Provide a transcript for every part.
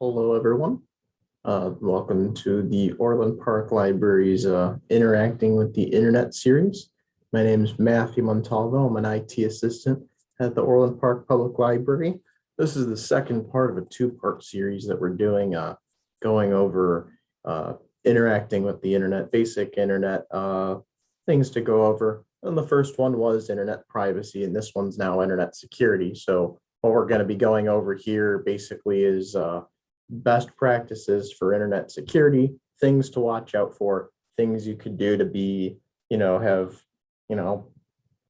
Hello, everyone. Welcome to the Orland Park Library's Interacting with the Internet series. My name is Matthew Montalvo. I'm an IT assistant at the Orland Park Public Library. This is the second part of a two-part series that we're doing, going over interacting with the internet, basic internet things to go over. And the first one was internet privacy, and this one's now internet security. So what we're going to be going over here basically is best practices for internet security, things to watch out for, things you could do to be, have,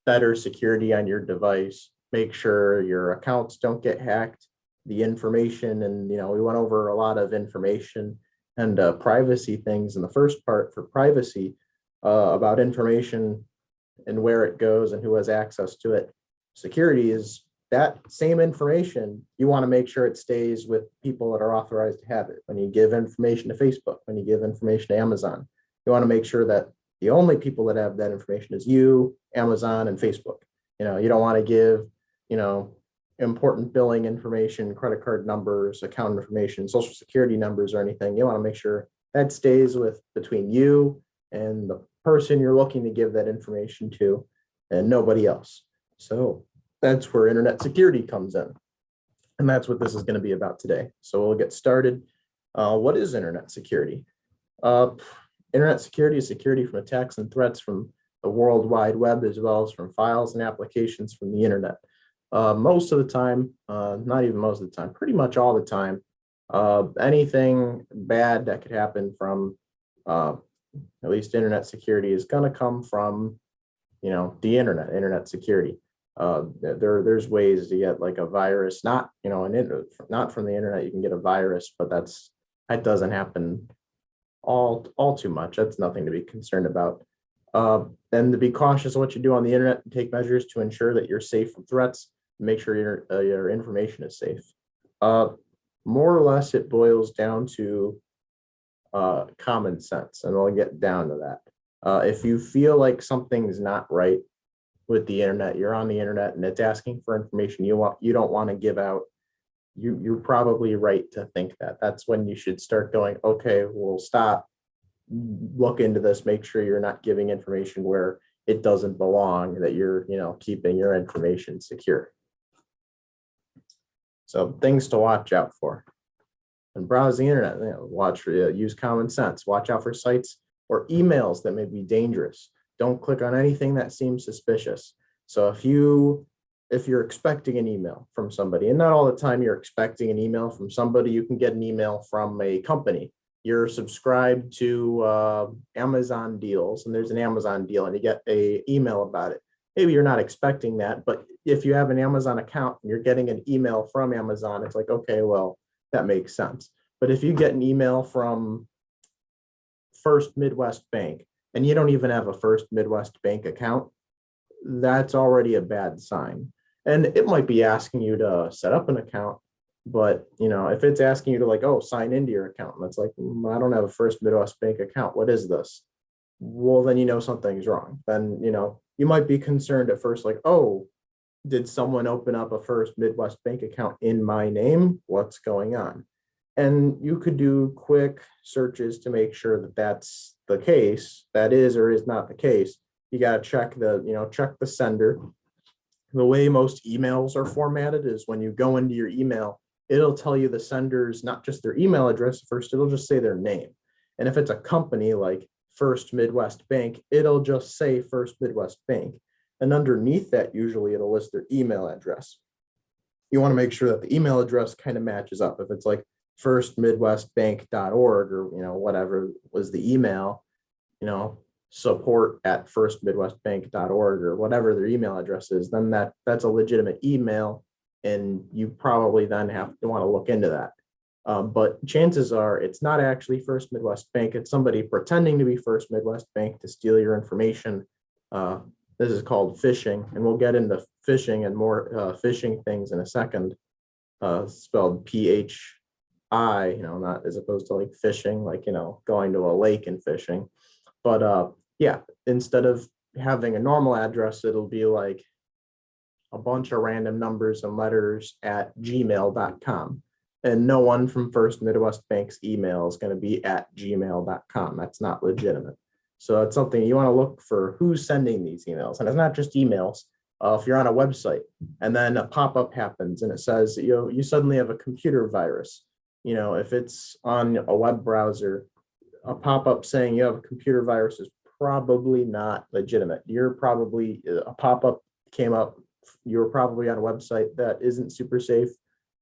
better security on your device, make sure your accounts don't get hacked, the information. And, we went over a lot of information and privacy things in the first part for privacy about information and where it goes and who has access to it. Security is that same information. You want to make sure it stays with people that are authorized to have it. When you give information to Facebook, when you give information to Amazon, you want to make sure that the only people that have that information is you, Amazon, and Facebook. You don't want to give, important billing information, credit card numbers, account information, social security numbers, or anything. You want to make sure that stays between you and the person you're looking to give that information to and nobody else. So that's where internet security comes in. And that's what this is going to be about today. So we'll get started. What is internet security? Internet security is security from attacks and threats from the World Wide Web, as well as from files and applications from the internet. Most of the time, not even most of the time, pretty much all the time, anything bad that could happen from at least internet security is going to come from, the internet security. There's ways to get like a virus, not not from the internet. You can get a virus, but that doesn't happen all too much. That's nothing to be concerned about. And to be cautious of what you do on the internet and take measures to ensure that you're safe from threats. Make sure your information is safe. More or less, it boils down to common sense, and I'll get down to that. If you feel like something's not right with the internet, you're on the internet and it's asking for information you don't want to give out, you're probably right to think that. That's when you should start going, okay, we'll stop, look into this, make sure you're not giving information where it doesn't belong, that you're keeping your information secure. So things to watch out for. And browse the internet, use common sense, watch out for sites or emails that may be dangerous. Don't click on anything that seems suspicious. So if you're expecting an email from somebody, and not all the time you're expecting an email from somebody, you can get an email from a company. You're subscribed to Amazon deals, and there's an Amazon deal, and you get an email about it. Maybe you're not expecting that, but if you have an Amazon account and you're getting an email from Amazon, it's like, okay, well, that makes sense. But if you get an email from First Midwest Bank, and you don't even have a First Midwest Bank account, that's already a bad sign. And it might be asking you to set up an account, but if it's asking you to sign into your account, and it's like, I don't have a First Midwest Bank account, what is this? Well, then something's wrong. Then you might be concerned at first, like, oh, did someone open up a First Midwest Bank account in my name? What's going on? And you could do quick searches to make sure that that's the case. That is or is not the case. You got to check the sender. The way most emails are formatted is when you go into your email, it'll tell you the sender's, not just their email address first, it'll just say their name. And if it's a company like First Midwest Bank, it'll just say First Midwest Bank. And underneath that, usually it'll list their email address. You want to make sure that the email address kind of matches up. If it's like firstmidwestbank.org or whatever was the email, support@firstmidwestbank.org or whatever their email address is, then that's a legitimate email, and you probably then have to want to look into that. But chances are it's not actually First Midwest Bank. It's somebody pretending to be First Midwest Bank to steal your information. This is called phishing, and we'll get into phishing and more phishing things in a second. Spelled PHI, not as opposed to like fishing, like going to a lake and fishing. But yeah, instead of having a normal address, it'll be like a bunch of random numbers and letters at gmail.com. And no one from First Midwest Bank's email is going to be at gmail.com. That's not legitimate. So it's something you want to look for who's sending these emails. And it's not just emails. If you're on a website and then a pop-up happens and it says, you suddenly have a computer virus. If it's on a web browser, a pop-up saying you have a computer virus is probably not legitimate. A pop-up came up, you're probably on a website that isn't super safe,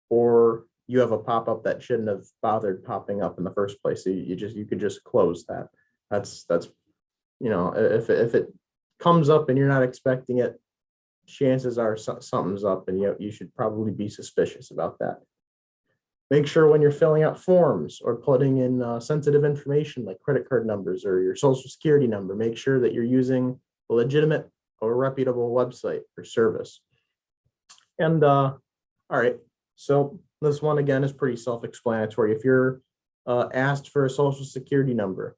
or you have a pop-up that shouldn't have bothered popping up in the first place. So you could just close that. That's if it comes up and you're not expecting it, chances are something's up, and you should probably be suspicious about that. Make sure when you're filling out forms or putting in sensitive information like credit card numbers or your social security number, make sure that you're using a legitimate or reputable website or service. And all right, so this one again is pretty self-explanatory. If you're asked for a social security number,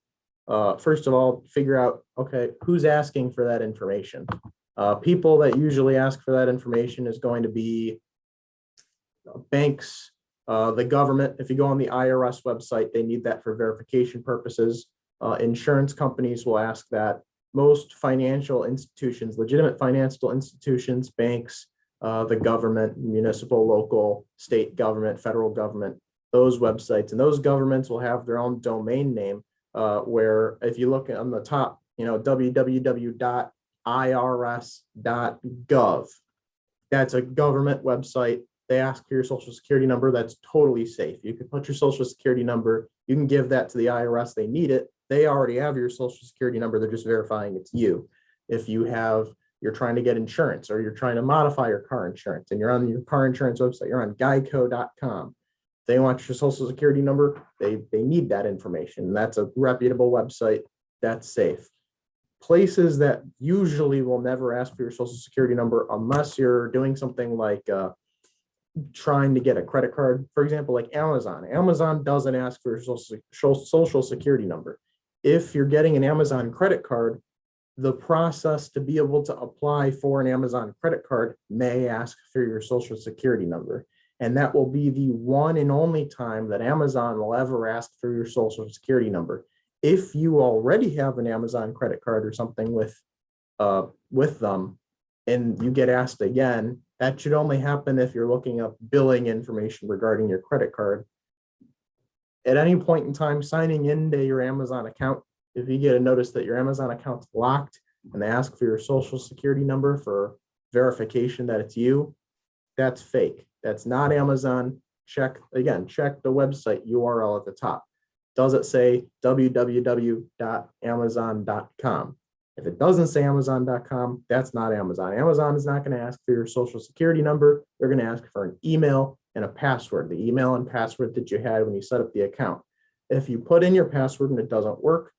first of all, figure out, okay, who's asking for that information? People that usually ask for that information is going to be banks, the government. If you go on the IRS website, they need that for verification purposes. Insurance companies will ask that. Most financial institutions, legitimate financial institutions, banks, the government, municipal, local, state government, federal government, those websites, and those governments will have their own domain name, where if you look on the top, www.irs.gov, that's a government website. They ask for your social security number. That's totally safe. You can put your social security number. You can give that to the IRS. They need it. They already have your social security number. They're just verifying it's you. If you're trying to get insurance or you're trying to modify your car insurance and you're on your car insurance website, you're on geico.com. They want your social security number. They need that information. That's a reputable website. That's safe. Places that usually will never ask for your social security number unless you're doing something like trying to get a credit card, for example, like Amazon. Amazon doesn't ask for your social security number. If you're getting an Amazon credit card, the process to be able to apply for an Amazon credit card may ask for your social security number. And that will be the one and only time that Amazon will ever ask for your social security number. If you already have an Amazon credit card or something with them, and you get asked again, that should only happen if you're looking up billing information regarding your credit card. At any point in time, signing into your Amazon account, if you get a notice that your Amazon account's locked and they ask for your social security number for verification that it's you, that's fake. That's not Amazon. Check the website URL at the top. Does it say www.amazon.com? If it doesn't say Amazon.com, that's not Amazon. Amazon is not going to ask for your social security number. They're going to ask for an email and a password, the email and password that you had when you set up the account. If you put in your password and it doesn't work,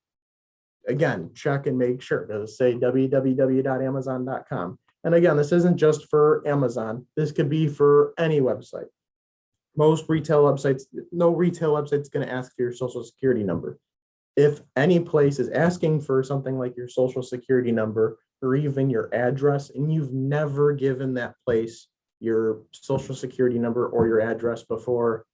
again, check and make sure. Does it say www.amazon.com? And again, this isn't just for Amazon. This could be for any website. Most retail websites, no retail website is going to ask for your social security number. If any place is asking for something like your social security number or even your address, and you've never given that place your social security number or your address before,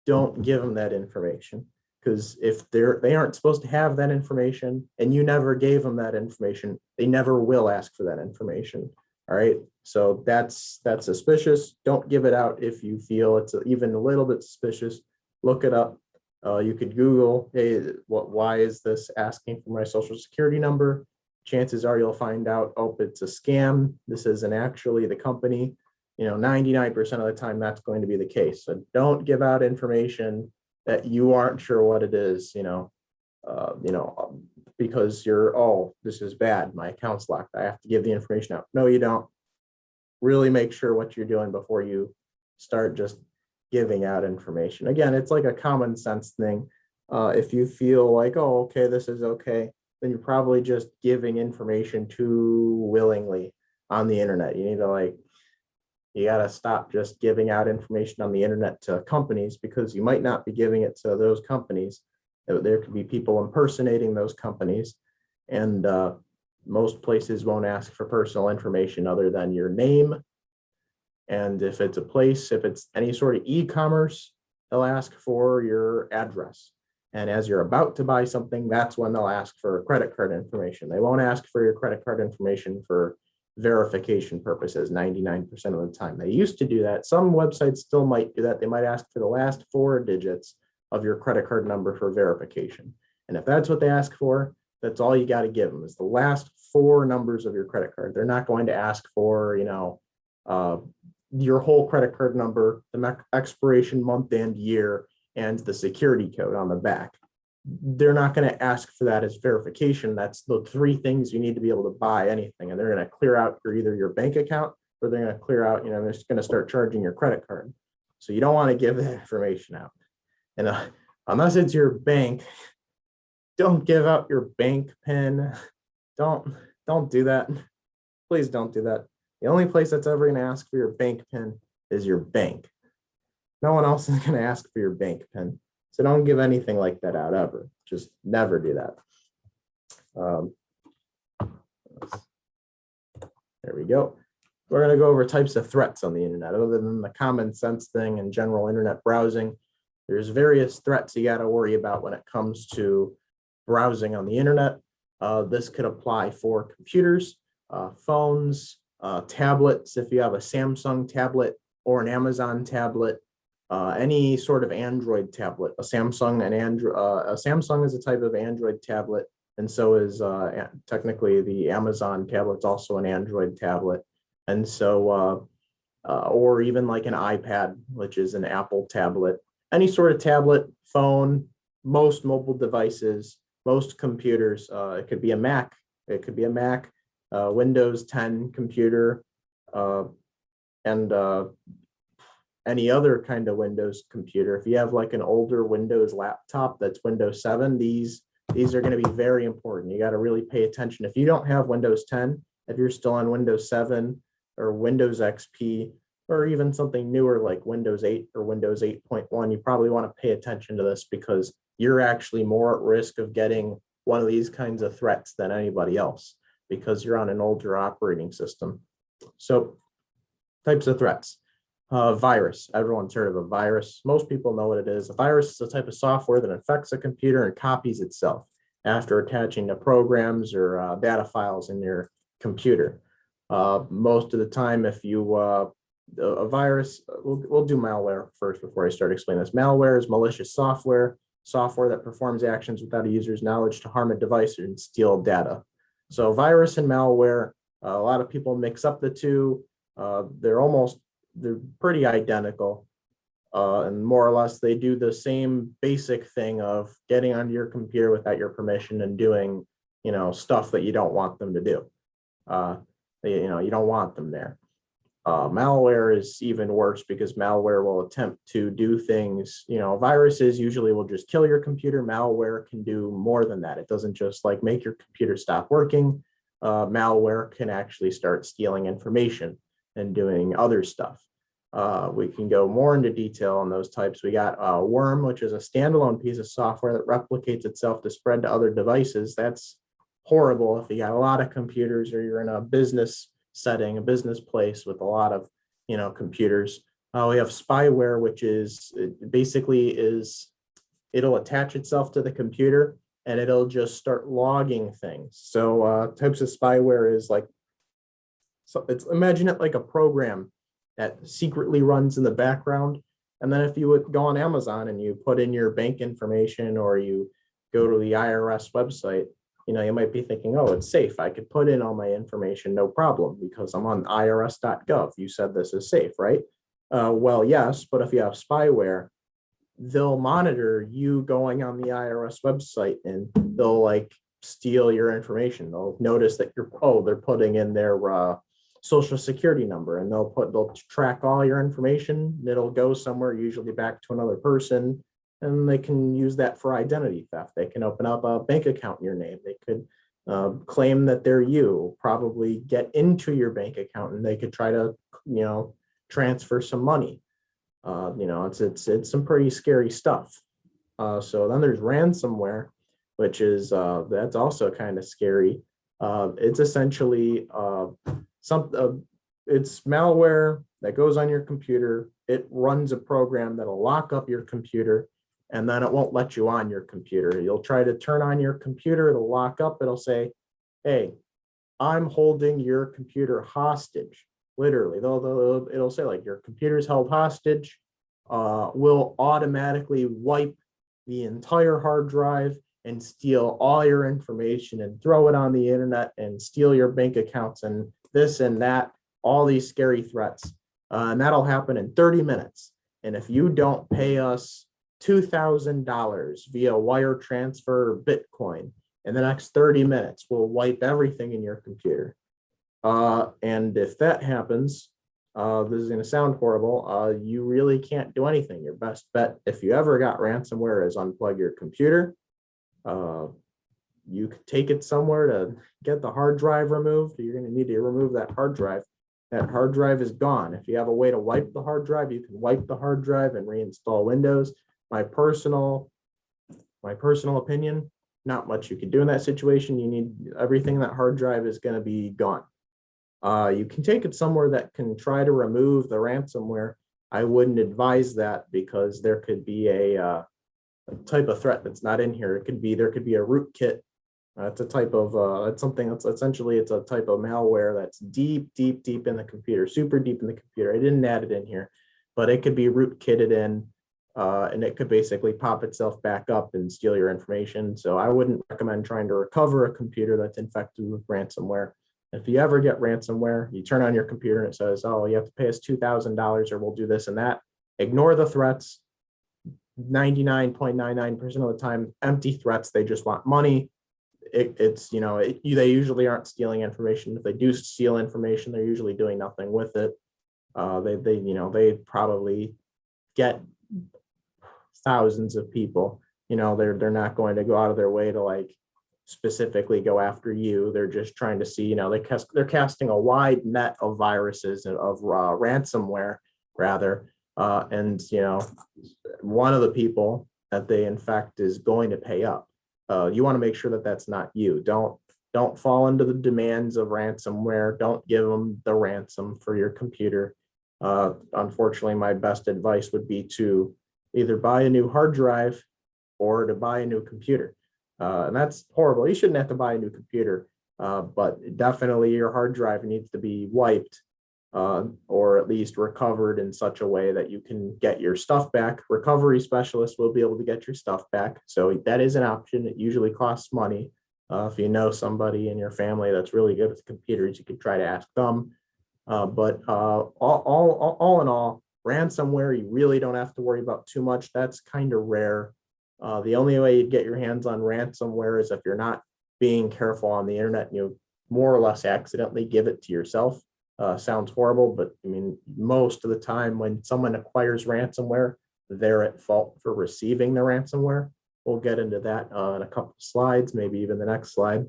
don't give them that information. Because if they aren't supposed to have that information and you never gave them that information, they never will ask for that information. All right. So that's suspicious. Don't give it out if you feel it's even a little bit suspicious. Look it up. You could Google, hey, why is this asking for my social security number? Chances are you'll find out, oh, it's a scam. This isn't actually the company. 99% of the time that's going to be the case. So don't give out information that you aren't sure what it is, because this is bad. My account's locked. I have to give the information out. No, you don't. Really make sure what you're doing before you start just giving out information. Again, it's like a common sense thing. If you feel like, oh, okay, this is okay, then you're probably just giving information too willingly on the internet. You got to stop just giving out information on the internet to companies, because you might not be giving it to those companies. There could be people impersonating those companies, and most places won't ask for personal information other than your name. And if it's any sort of e-commerce, they'll ask for your address. And as you're about to buy something, that's when they'll ask for credit card information. They won't ask for your credit card information for verification purposes 99% of the time. They used to do that. Some websites still might do that. They might ask for the last 4 digits of your credit card number for verification. And if that's what they ask for, that's all you got to give them is the last 4 numbers of your credit card. They're not going to ask for, your whole credit card number, the expiration month and year, and the security code on the back. They're not going to ask for that as verification. That's the 3 things you need to be able to buy anything. And they're going to clear out either your bank account or they're going to clear out, they're just going to start charging your credit card. So you don't want to give that information out. And unless it's your bank, don't give out your bank PIN. Don't do that. Please don't do that. The only place that's ever going to ask for your bank PIN is your bank. No one else is going to ask for your bank PIN. So don't give anything like that out ever. Just never do that. There we go. We're going to go over types of threats on the internet. Other than the common sense thing and general internet browsing, there's various threats you got to worry about when it comes to browsing on the internet. This could apply for computers, phones, tablets. If you have a Samsung tablet or an Amazon tablet, any sort of Android tablet, a Samsung is a type of Android tablet, and so is technically the Amazon tablet's also an Android tablet, and so or even like an iPad, which is an Apple tablet. Any sort of tablet, phone, most mobile devices, most computers. It could be a Mac. It could be a Mac, Windows 10 computer, and any other kind of Windows computer. If you have like an older Windows laptop that's Windows 7, these are going to be very important. You got to really pay attention. If you don't have Windows 10, if you're still on Windows 7 or Windows XP, or even something newer like Windows 8 or Windows 8.1, you probably want to pay attention to this because you're actually more at risk of getting one of these kinds of threats than anybody else because you're on an older operating system. So types of threats. Virus. Everyone's heard of a virus. Most people know what it is. A virus is a type of software that infects a computer and copies itself after attaching to programs or data files in your computer. Most of the time, if you a virus, we'll do malware first before I start explaining this. Malware is malicious software that performs actions without a user's knowledge to harm a device and steal data. So virus and malware, a lot of people mix up the two. They're pretty identical, and more or less they do the same basic thing of getting onto your computer without your permission and doing, stuff that you don't want them to do. You don't want them there. Malware is even worse because malware will attempt to do things, viruses usually will just kill your computer. Malware can do more than that. It doesn't just like make your computer stop working. Malware can actually start stealing information and doing other stuff. We can go more into detail on those types. We got Worm, which is a standalone piece of software that replicates itself to spread to other devices. That's horrible if you got a lot of computers or you're in a business setting, a business place with a lot of, computers. We have spyware, which is it'll attach itself to the computer and it'll just start logging things. So types of spyware is like, imagine it like a program that secretly runs in the background. And then if you would go on Amazon and you put in your bank information or you go to the IRS website, you might be thinking, oh, it's safe. I could put in all my information, no problem, because I'm on irs.gov. You said this is safe, right? Well, yes, but if you have spyware, they'll monitor you going on the IRS website and they'll like steal your information. They'll notice that they're putting in their social security number and they'll track all your information. It'll go somewhere, usually back to another person, and they can use that for identity theft. They can open up a bank account in your name. They could claim that they're you, probably get into your bank account, and they could try to, transfer some money. It's some pretty scary stuff. So then there's ransomware, which is that's also kind of scary. It's essentially it's malware that goes on your computer it runs a program that'll lock up your computer, and then it won't let you on your computer. You'll try to turn on your computer, it'll lock up, it'll say, hey, I'm holding your computer hostage. Literally, it'll say like your computer's held hostage. Will automatically wipe the entire hard drive and steal all your information and throw it on the internet and steal your bank accounts and this and that, all these scary threats. And that'll happen in 30 minutes. And if you don't pay us $2,000 via wire transfer or Bitcoin in the next 30 minutes, we'll wipe everything in your computer. And if that happens, this is going to sound horrible. You really can't do anything. Your best bet, if you ever got ransomware, is unplug your computer. You could take it somewhere to get the hard drive removed. You're going to need to remove that hard drive. That hard drive is gone. If you have a way to wipe the hard drive, you can wipe the hard drive and reinstall Windows. My personal opinion, not much you can do in that situation. You need everything. That hard drive is going to be gone. You can take it somewhere that can try to remove the ransomware. I wouldn't advise that because there could be a type of threat that's not in here. There could be a rootkit. It's a type of it's something that's essentially it's a type of malware that's deep in the computer, super deep in the computer. I didn't add it in here, but it could be rootkitted in, and it could basically pop itself back up and steal your information. So I wouldn't recommend trying to recover a computer that's infected with ransomware. If you ever get ransomware, you turn on your computer and it says, oh, you have to pay us $2,000 or we'll do this and that. Ignore the threats. 99.99% of the time, empty threats. They just want money. They usually aren't stealing information. If they do steal information, they're usually doing nothing with it. They probably get thousands of people. They're not going to go out of their way to like specifically go after you. They're just trying to see, they're casting a wide net of viruses of ransomware rather. And one of the people that they infect is going to pay up. You want to make sure that that's not you. Don't fall into the demands of ransomware. Don't give them the ransom for your computer. Unfortunately, my best advice would be to either buy a new hard drive or to buy a new computer. And that's horrible. You shouldn't have to buy a new computer, but definitely your hard drive needs to be wiped or at least recovered in such a way that you can get your stuff back. Recovery specialists will be able to get your stuff back. So that is an option. It usually costs money. If you know somebody in your family that's really good with computers, you could try to ask them. But all in all, ransomware, you really don't have to worry about too much. That's kind of rare. The only way you get your hands on ransomware is if you're not being careful on the internet and you more or less accidentally give it to yourself. Sounds horrible, but I mean, most of the time when someone acquires ransomware, they're at fault for receiving the ransomware. We'll get into that in a couple of slides, maybe even the next slide.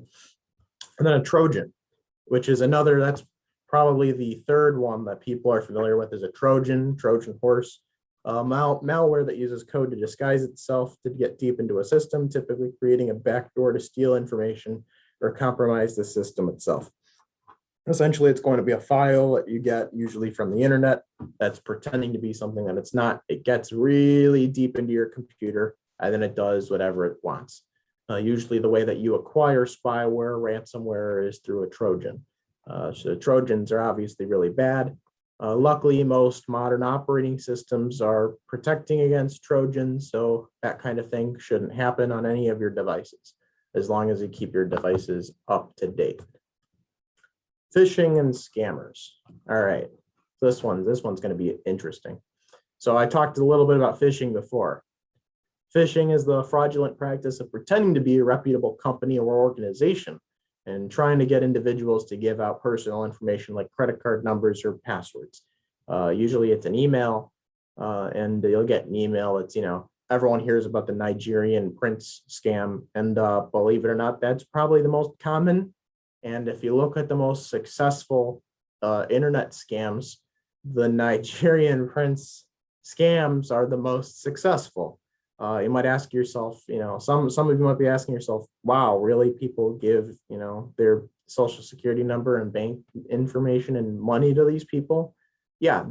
And then a Trojan, which is that's probably the third one that people are familiar with, is a Trojan horse. Malware that uses code to disguise itself to get deep into a system, typically creating a backdoor to steal information or compromise the system itself. Essentially, it's going to be a file that you get usually from the internet that's pretending to be something that it's not. It gets really deep into your computer and then it does whatever it wants. Usually the way that you acquire spyware, ransomware, is through a Trojan. So Trojans are obviously really bad. Luckily, most modern operating systems are protecting against Trojans, so that kind of thing shouldn't happen on any of your devices, as long as you keep your devices up to date. Phishing and scammers. All right, this one's going to be interesting. So I talked a little bit about phishing before. Phishing is the fraudulent practice of pretending to be a reputable company or organization and trying to get individuals to give out personal information like credit card numbers or passwords. Usually it's an email, and you'll get an email that's, everyone hears about the Nigerian prince scam, and believe it or not, that's probably the most common. And if you look at the most successful internet scams, the Nigerian prince scams are the most successful. You might ask yourself, some of you might be asking yourself, wow, really, people give, their social security number and bank information and money to these people? Yeah,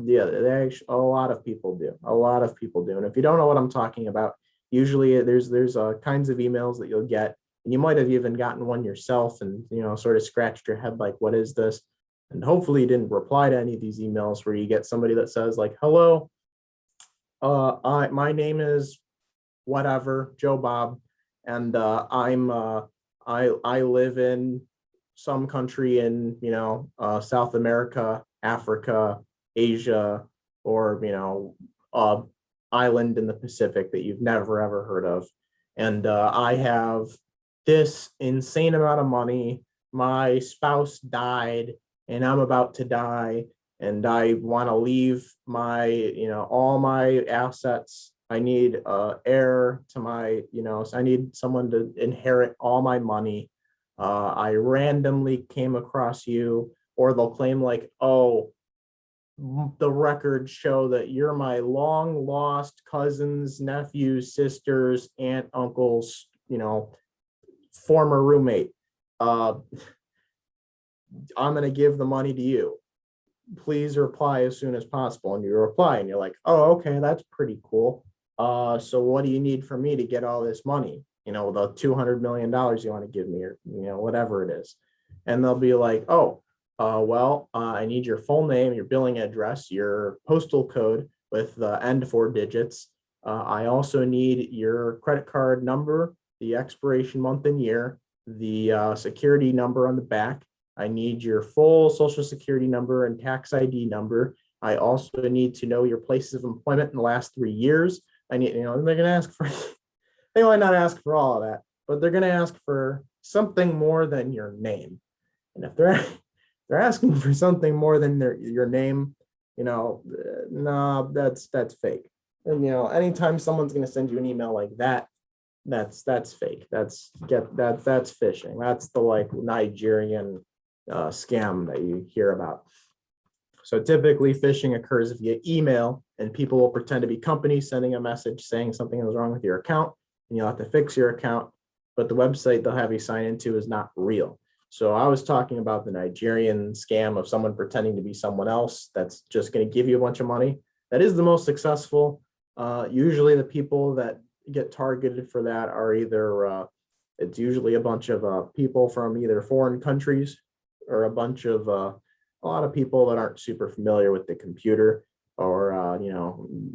a lot of people do. A lot of people do. And if you don't know what I'm talking about, usually there's kinds of emails that you'll get, and you might have even gotten one yourself, and sort of scratched your head like, what is this? And hopefully you didn't reply to any of these emails where you get somebody that says like, hello, my name is whatever, Joe Bob, and I live in some country in South America, Africa, Asia, or uh, island in the Pacific that you've never ever heard of, and I have this insane amount of money. My spouse died, and I'm about to die, and I want to leave my all my assets. I need heir to my so I need someone to inherit all my money. I randomly came across you, or they'll claim like, oh, the records show that you're my long lost cousins, nephews, sisters, aunt, uncles, former roommate. uh I'm going to give the money to you. Please reply as soon as possible. And you reply and you're like, oh, okay, that's pretty cool. So what do you need from me to get all this money? The $200 million you want to give me, or whatever it is. And they'll be like, oh, I need your full name, your billing address, your postal code with the end four digits. I also need your credit card number, the expiration month and year, the security number on the back. I need your full social security number and tax ID number. I also need to know your places of employment in the last 3 years. I need, they're going to ask for, they might not ask for all of that, but they're going to ask for something more than your name. And if they're asking for something more than your name, no, that's fake. And anytime someone's going to send you an email like that, that's fake. That's phishing. That's the like Nigerian scam that you hear about. So typically phishing occurs via email, and people will pretend to be companies sending a message saying something is wrong with your account and you'll have to fix your account, but the website they'll have you sign into is not real. So I was talking about the Nigerian scam of someone pretending to be someone else that's just going to give you a bunch of money. That is the most successful. Usually the people that get targeted for that are either it's usually a bunch of people from either foreign countries, or a bunch of a lot of people that aren't super familiar with the computer, or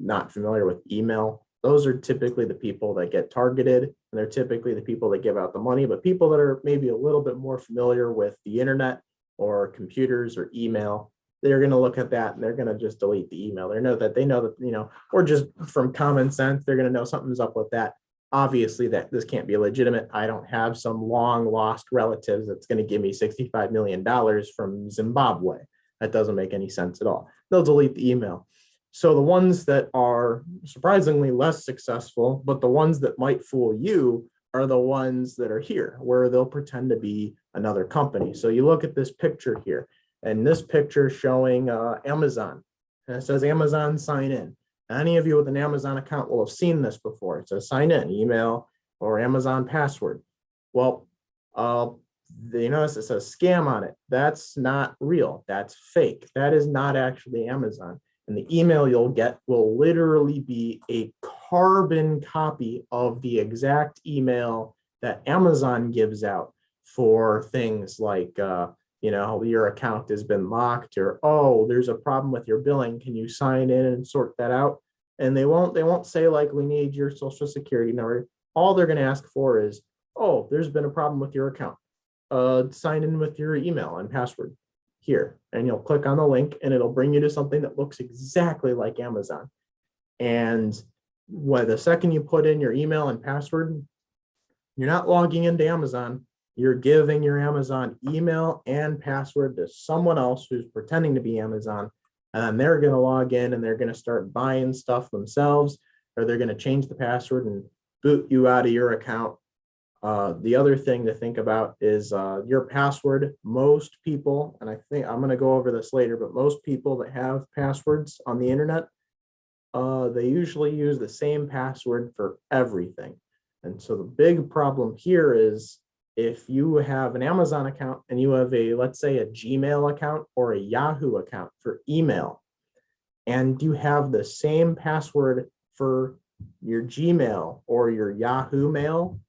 not familiar with email. Those are typically the people that get targeted, and they're typically the people that give out the money. But people that are maybe a little bit more familiar with the internet or computers or email, they're going to look at that and they're going to just delete the email. They know that or just from common sense, they're going to know something's up with that. Obviously that this can't be legitimate. I don't have some long lost relatives that's going to give me $65 million from Zimbabwe. That doesn't make any sense at all. They'll delete the email. So the ones that are surprisingly less successful, but the ones that might fool you, are the ones that are here, where they'll pretend to be another company. So you look at this picture here, and this picture showing Amazon, and it says Amazon sign in. Any of you with an Amazon account will have seen this before. It says sign in, email, or Amazon password. Well, you notice it says scam on it. That's not real. That's fake. That is not actually Amazon. And the email you'll get will literally be a carbon copy of the exact email that Amazon gives out for things like, your account has been locked, or, oh, there's a problem with your billing. Can you sign in and sort that out? And they won't say like, we need your social security number. All they're going to ask for is, oh, there's been a problem with your account. Sign in with your email and password here. And you'll click on the link and it'll bring you to something that looks exactly like Amazon. And the second you put in your email and password, you're not logging into Amazon. You're giving your Amazon email and password to someone else who's pretending to be Amazon. And then they're going to log in and they're going to start buying stuff themselves, or they're going to change the password and boot you out of your account. The other thing to think about is your password. Most people, and I think I'm going to go over this later, but most people that have passwords on the internet, they usually use the same password for everything. And so the big problem here is, if you have an Amazon account and you have let's say a Gmail account or a Yahoo account for email, and you have the same password for your Gmail or your Yahoo Mail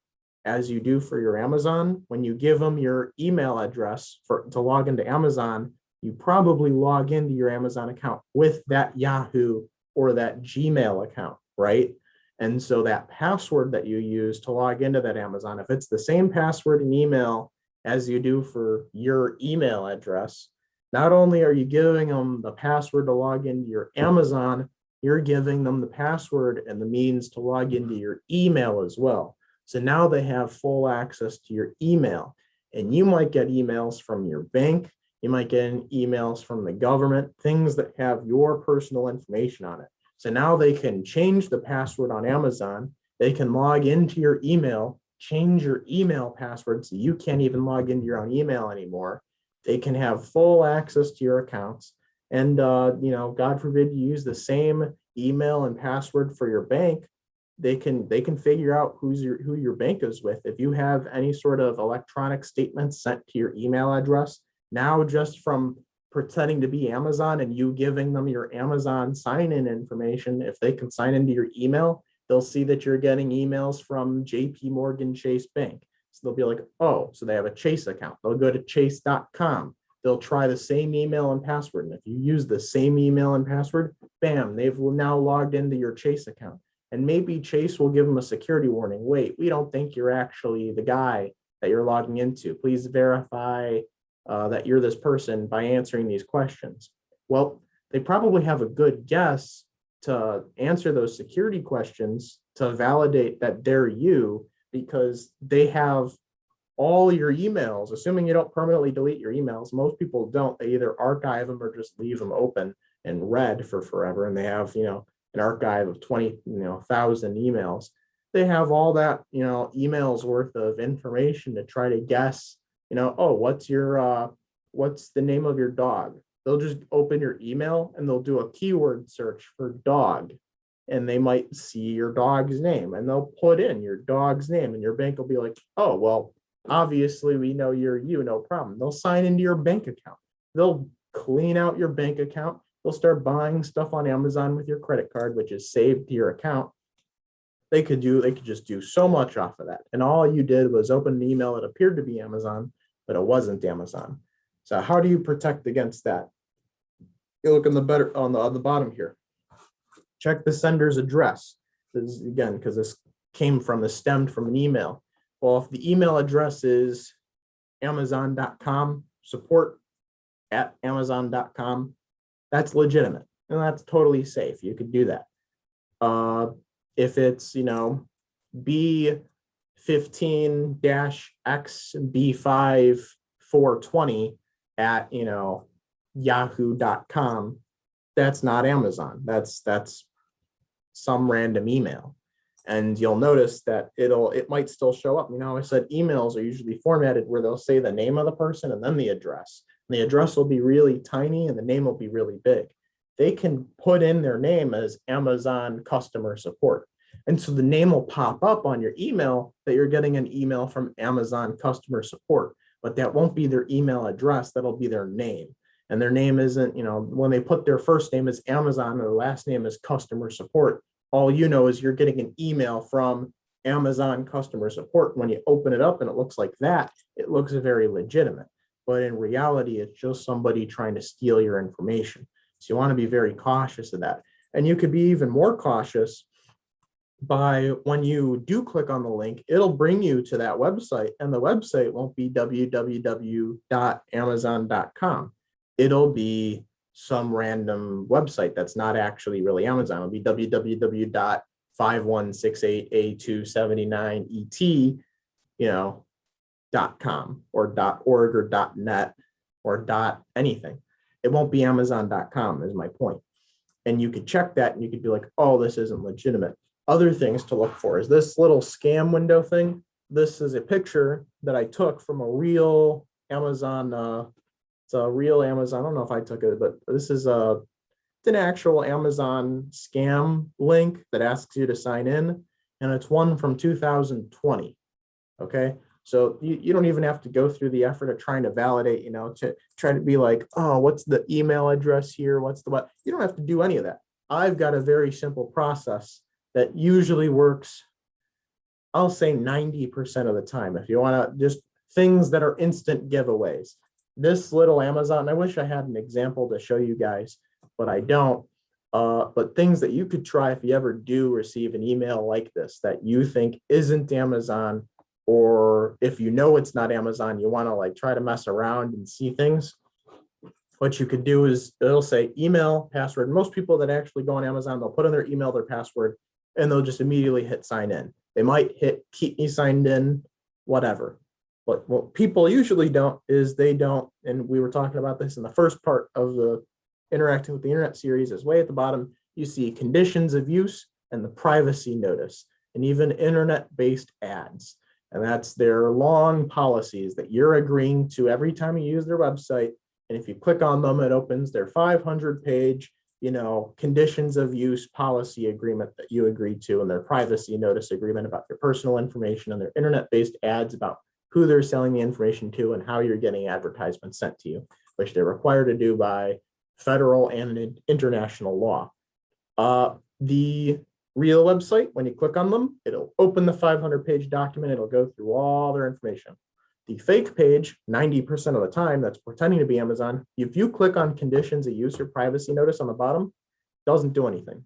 as you do for your Amazon, when you give them your email address to log into Amazon, you probably log into your Amazon account with that Yahoo or that Gmail account, right? And so that password that you use to log into that Amazon, if it's the same password and email as you do for your email address, not only are you giving them the password to log into your Amazon, you're giving them the password and the means to log into your email as well. So now they have full access to your email, and you might get emails from your bank. You might get emails from the government, things that have your personal information on it. So now they can change the password on Amazon. They can log into your email, change your email password so you can't even log into your own email anymore. They can have full access to your accounts. And, God forbid you use the same email and password for your bank. They can figure out who your bank is with. If you have any sort of electronic statements sent to your email address, now just from pretending to be Amazon and you giving them your Amazon sign-in information, if they can sign into your email, they'll see that you're getting emails from JP Morgan Chase Bank. So they'll be like, oh, so they have a Chase account. They'll go to chase.com. They'll try the same email and password. And if you use the same email and password, bam, they've now logged into your Chase account. And maybe Chase will give them a security warning. Wait, we don't think you're actually the guy that you're logging into. Please verify that you're this person by answering these questions. Well, they probably have a good guess to answer those security questions to validate that they're you, because they have all your emails, assuming you don't permanently delete your emails. Most people don't. They either archive them or just leave them open and read for forever. And they have, an archive of 20,000 emails. They have all that, emails worth of information to try to guess, oh, what's the name of your dog? They'll just open your email and they'll do a keyword search for dog, and they might see your dog's name and they'll put in your dog's name, and your bank will be like, oh, well, obviously we know you're you, no problem. They'll sign into your bank account. They'll clean out your bank account. They'll start buying stuff on Amazon with your credit card, which is saved to your account. They could just do so much off of that. And all you did was open an email that appeared to be Amazon, but it wasn't Amazon. So how do you protect against that? You look on the bottom here. Check the sender's address. This is, again, because this stemmed from an email. Well, if the email address is amazon.com, support at amazon.com, that's legitimate and that's totally safe. You could do that. If it's, B15-XB5420 at, yahoo.com, that's not Amazon. That's some random email. And you'll notice that it might still show up. I said emails are usually formatted where they'll say the name of the person and then the address. And the address will be really tiny and the name will be really big. They can put in their name as Amazon customer support. And so the name will pop up on your email that you're getting an email from Amazon customer support, but that won't be their email address. That'll be their name. And their name isn't, when they put their first name as Amazon and their last name is customer support, all you know is you're getting an email from Amazon customer support. When you open it up and it looks like that, it looks very legitimate. But in reality, it's just somebody trying to steal your information. So you want to be very cautious of that. And you could be even more cautious by when you do click on the link, it'll bring you to that website, and the website won't be www.amazon.com. It'll be some random website that's not actually really Amazon. It'll be www.5168A279ET, .com or .org or .net or .anything. It won't be Amazon.com is my point. And you could check that and you could be like, oh, this isn't legitimate. Other things to look for is this little scam window thing. This is a picture that I took from a real Amazon. It's a real Amazon. I don't know if I took it, but this is it's an actual Amazon scam link that asks you to sign in. And it's one from 2020. Okay. So you don't even have to go through the effort of trying to validate, to try to be like, oh, what's the email address here? What's the what? You don't have to do any of that. I've got a very simple process that usually works, I'll say 90% of the time. If you want to just things that are instant giveaways. This little Amazon, I wish I had an example to show you guys, but I don't. But things that you could try if you ever do receive an email like this that you think isn't Amazon, or if you know it's not Amazon, you want to like try to mess around and see things. What you could do is it'll say email, password. Most people that actually go on Amazon, they'll put in their email, their password, and they'll just immediately hit sign in. They might hit keep me signed in, whatever. But what people usually don't is they don't, and we were talking about this in the first part of the interacting with the internet series, is way at the bottom, you see conditions of use and the privacy notice, and even internet-based ads. And that's their long policies that you're agreeing to every time you use their website. And if you click on them, it opens their 500-page, conditions of use policy agreement that you agreed to, and their privacy notice agreement about your personal information, and their internet-based ads about who they're selling the information to and how you're getting advertisements sent to you, which they're required to do by federal and international law. The real website, when you click on them, it'll open the 500-page document. It'll go through all their information. The fake page, 90% of the time, that's pretending to be Amazon, if you click on conditions of use or privacy notice on the bottom, it doesn't do anything.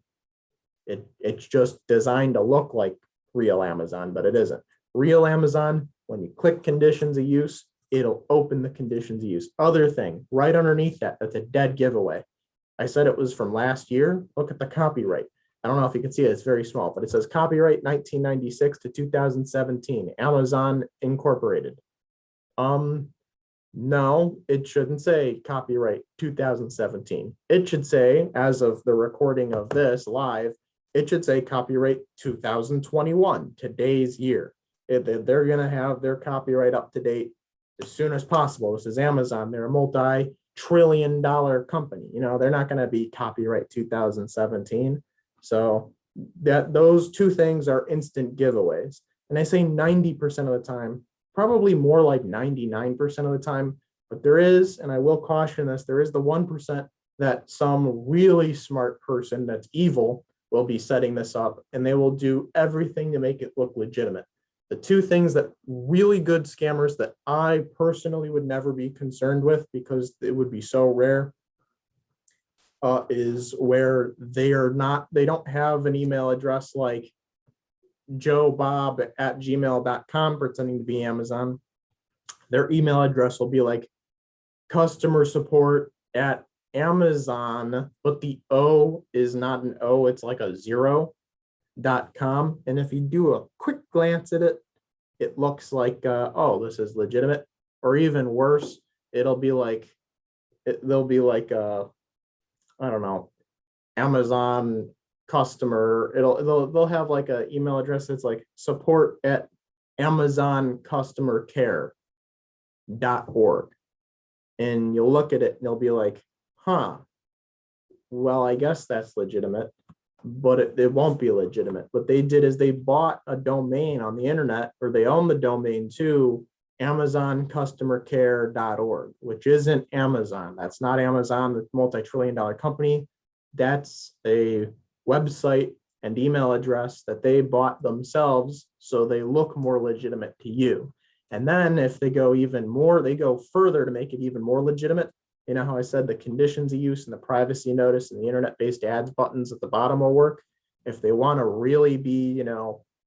It's just designed to look like real Amazon, but it isn't. Real Amazon, when you click conditions of use, it'll open the conditions of use. Other thing, right underneath that, that's a dead giveaway. I said it was from last year. Look at the copyright. I don't know if you can see it, it's very small, but it says copyright 1996 to 2017, Amazon Incorporated. No, it shouldn't say copyright 2017. It should say, as of the recording of this live, it should say copyright 2021, today's year. They're going to have their copyright up to date as soon as possible. This is Amazon. They're a multi-trillion-dollar company. They're not going to be copyright 2017. So those two things are instant giveaways. And I say 90% of the time, probably more like 99% of the time, but there is, and I will caution this, there is the 1% that some really smart person that's evil will be setting this up, and they will do everything to make it look legitimate. The two things that really good scammers that I personally would never be concerned with, because it would be so rare, is where they don't have an email address like joebob@gmail.com pretending to be Amazon. Their email address will be like customer support at Amazon, but the O is not an O, it's like a 0.com. And if you do a quick glance at it, it looks like, oh, this is legitimate. Or even worse, they'll be like, I don't know, Amazon customer. They'll have like an email address that's like support at amazoncustomercare.org. And you'll look at it and you'll be like, well, I guess that's legitimate, but it won't be legitimate. What they did is they bought a domain on the internet, or they own the domain to amazoncustomercare.org, which isn't Amazon. That's not Amazon, the multi-trillion-dollar company. That's a website and email address that they bought themselves, so they look more legitimate to you. And then if they go even more, they go further to make it even more legitimate. You know how I said the conditions of use and the privacy notice and the internet-based ads buttons at the bottom will work? If they want to really be,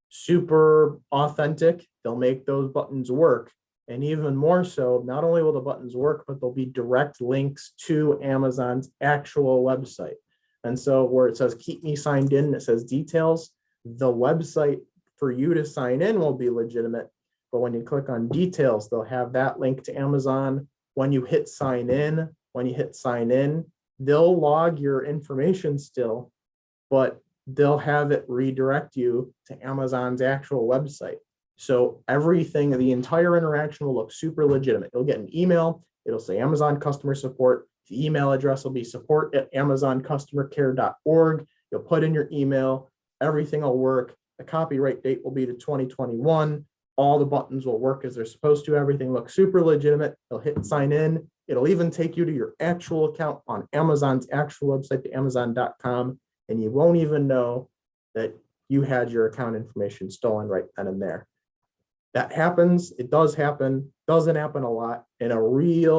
super authentic, they'll make those buttons work. And even more so, not only will the buttons work, but they'll be direct links to Amazon's actual website. And so where it says keep me signed in, it says details, the website for you to sign in will be legitimate. But when you click on details, they'll have that link to Amazon. When you hit sign in, they'll log your information still, but they'll have it redirect you to Amazon's actual website. So everything, the entire interaction will look super legitimate. You'll get an email, it'll say Amazon customer support. The email address will be support@amazoncustomercare.org. You'll put in your email, everything will work. The copyright date will be to 2021. all the buttons will work as they're supposed to. Everything looks super legitimate. They'll hit sign in. It'll even take you to your actual account on Amazon's actual website, to Amazon.com, and you won't even know that you had your account information stolen right then and there. That happens. It does happen. Doesn't happen a lot. And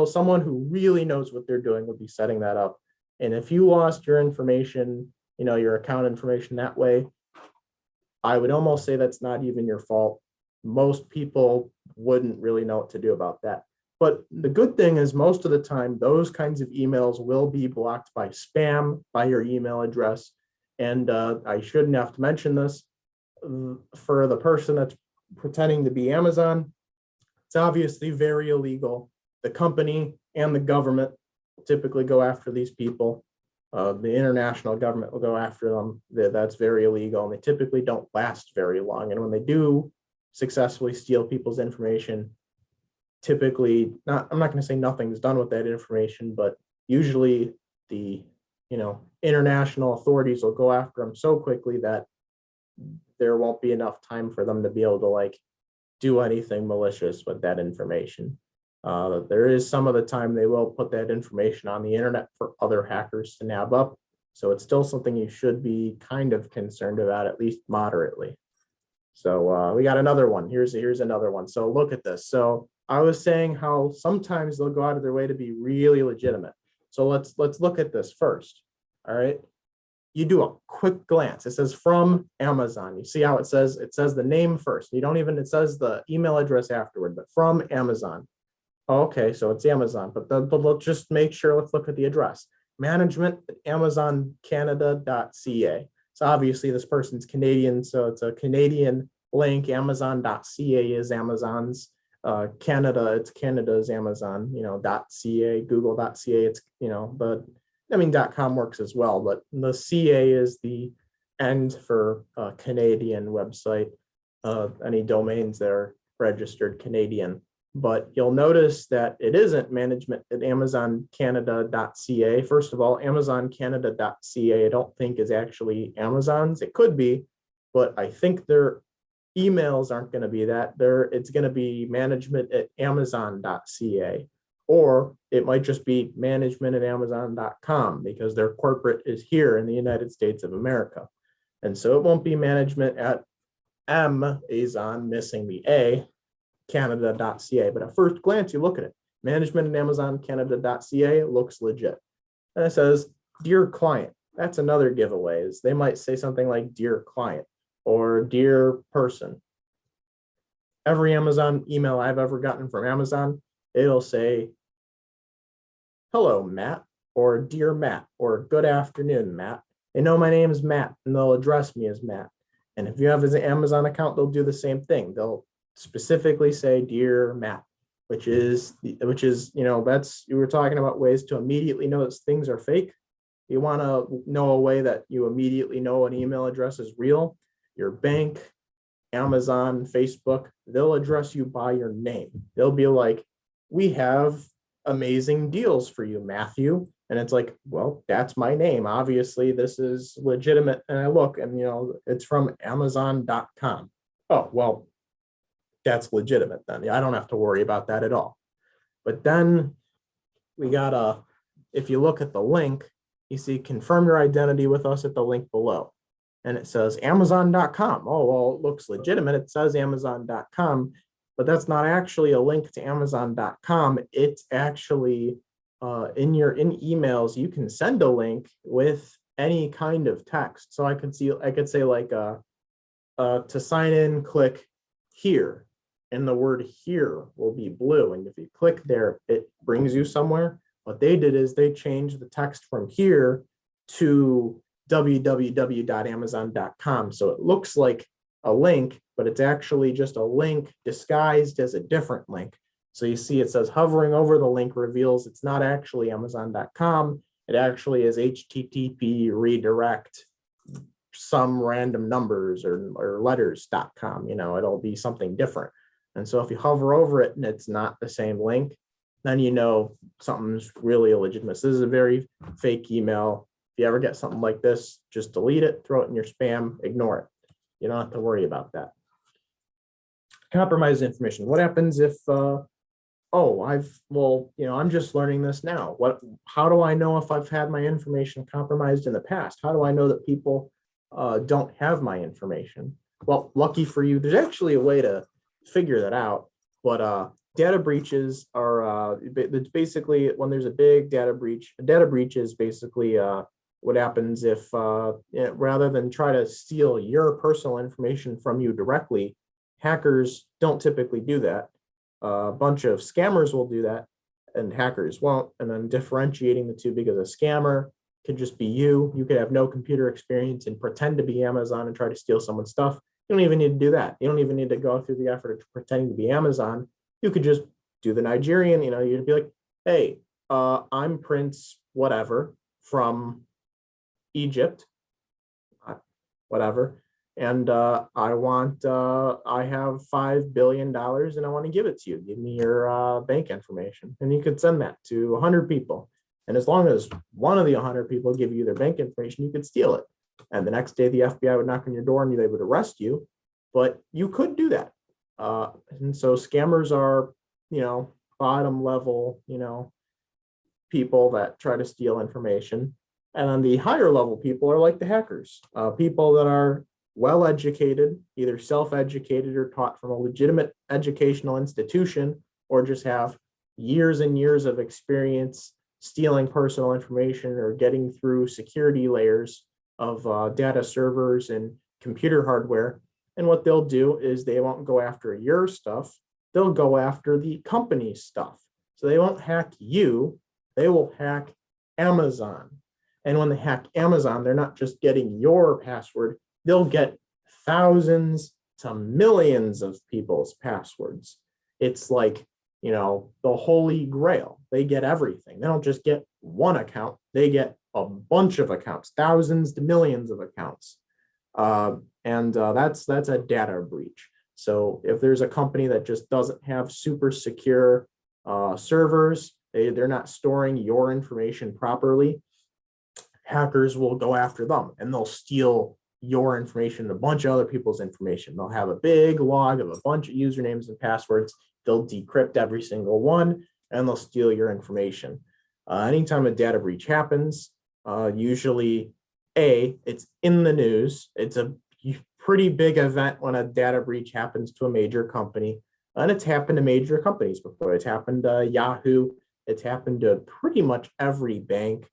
someone who really knows what they're doing would be setting that up. And if you lost your information, your account information that way, I would almost say that's not even your fault. Most people wouldn't really know what to do about that. But the good thing is most of the time, those kinds of emails will be blocked by spam, by your email address. And I shouldn't have to mention this, for the person that's pretending to be Amazon, it's obviously very illegal. The company and the government typically go after these people. The international government will go after them. That's very illegal, and they typically don't last very long. And when they do successfully steal people's information, typically I'm not going to say nothing's done with that information, but usually the international authorities will go after them so quickly that there won't be enough time for them to be able to do anything malicious with that information. There is some of the time they will put that information on the internet for other hackers to nab up. So it's still something you should be kind of concerned about, at least moderately. So we got another one. Here's another one. So look at this. So I was saying how sometimes they'll go out of their way to be really legitimate. So let's look at this first. All right. You do a quick glance. It says from Amazon. You see how it says the name first. It says the email address afterward, but from Amazon. Okay, so it's Amazon, but let's just make sure, let's look at the address. management@amazoncanada.ca. So obviously this person's Canadian, so it's a Canadian link. Amazon.ca is Amazon's. Canada, it's Canada's Amazon, .ca, google.ca, it's, but .com works as well, but the CA is the end for Canadian website. Any domains that are registered Canadian. But you'll notice that it isn't management@amazoncanada.ca. First of all, amazoncanada.ca I don't think is actually Amazon's. It could be, but I think their emails aren't going to be that. It's going to be management@amazon.ca, or it might just be management@amazon.com because their corporate is here in the United States of America. And so it won't be management at Amazon, missing the A, Canada.ca. But at first glance, you look at it, management@amazoncanada.ca looks legit. And it says, dear client. That's another giveaway, is they might say something like dear client or dear person. Every Amazon email I've ever gotten from Amazon, it'll say, hello, Matt, or dear Matt, or good afternoon, Matt. They know my name is Matt, and they'll address me as Matt. And if you have an Amazon account, they'll do the same thing. They'll specifically say dear Matt, which is that's, you were talking about ways to immediately know that things are fake. You want to know a way that you immediately know an email address is real. Your bank, Amazon, Facebook, they'll address you by your name. They'll be like, we have amazing deals for you, Matthew. And it's like, well, that's my name. Obviously, this is legitimate. And I look and, it's from Amazon.com. Oh, well, that's legitimate then. I don't have to worry about that at all. But then we got if you look at the link, you see confirm your identity with us at the link below. And it says Amazon.com. Oh, well, it looks legitimate. It says Amazon.com, but that's not actually a link to Amazon.com. It's actually in emails, you can send a link with any kind of text. So I could say like to sign in, click here. And the word here will be blue. And if you click there, it brings you somewhere. What they did is they changed the text from here to www.amazon.com. So it looks like a link, but it's actually just a link disguised as a different link. So you see it says hovering over the link reveals it's not actually Amazon.com. It actually is HTTP redirect some random numbers or letters.com. It'll be something different. And so if you hover over it and it's not the same link, then something's really illegitimate. So this is a very fake email. If you ever get something like this, just delete it, throw it in your spam, ignore it. You don't have to worry about that. compromised information. What happens if, I'm just learning this now. How do I know if I've had my information compromised in the past? How do I know that people don't have my information? Well, lucky for you, there's actually a way to figure that out. But data breaches are it's basically when there's a big data breach. A data breach is basically what happens if rather than try to steal your personal information from you directly, hackers don't typically do that. A bunch of scammers will do that and hackers won't. And then differentiating the two, because a scammer could just be you. You could have no computer experience and pretend to be Amazon and try to steal someone's stuff. You don't even need to do that. You don't even need to go through the effort of pretending to be Amazon. You could just do the Nigerian, you'd be like, hey, I'm Prince whatever from Egypt, whatever. And I have $5 billion and I want to give it to you. Give me your bank information. And you could send that to 100 people. And as long as one of the 100 people give you their bank information, you could steal it. And the next day the FBI would knock on your door and they would arrest you. But you could do that. And so scammers are, bottom level, people that try to steal information. And then the higher level people are like the hackers, people that are well-educated, either self-educated or taught from a legitimate educational institution, or just have years and years of experience stealing personal information or getting through security layers of data servers and computer hardware. And what they'll do is they won't go after your stuff, they'll go after the company's stuff. So they won't hack you, they will hack Amazon. And when they hack Amazon, they're not just getting your password, they'll get thousands to millions of people's passwords. It's like, the holy grail. They get everything. They don't just get one account, they get a bunch of accounts, thousands to millions of accounts. That's a data breach. So if there's a company that just doesn't have super secure servers, they're not storing your information properly, hackers will go after them and they'll steal your information and a bunch of other people's information. They'll have a big log of a bunch of usernames and passwords. They'll decrypt every single one and they'll steal your information. Anytime a data breach happens, usually it's in the news. It's a pretty big event when a data breach happens to a major company. And it's happened to major companies before. It's happened to Yahoo. It's happened to pretty much every bank.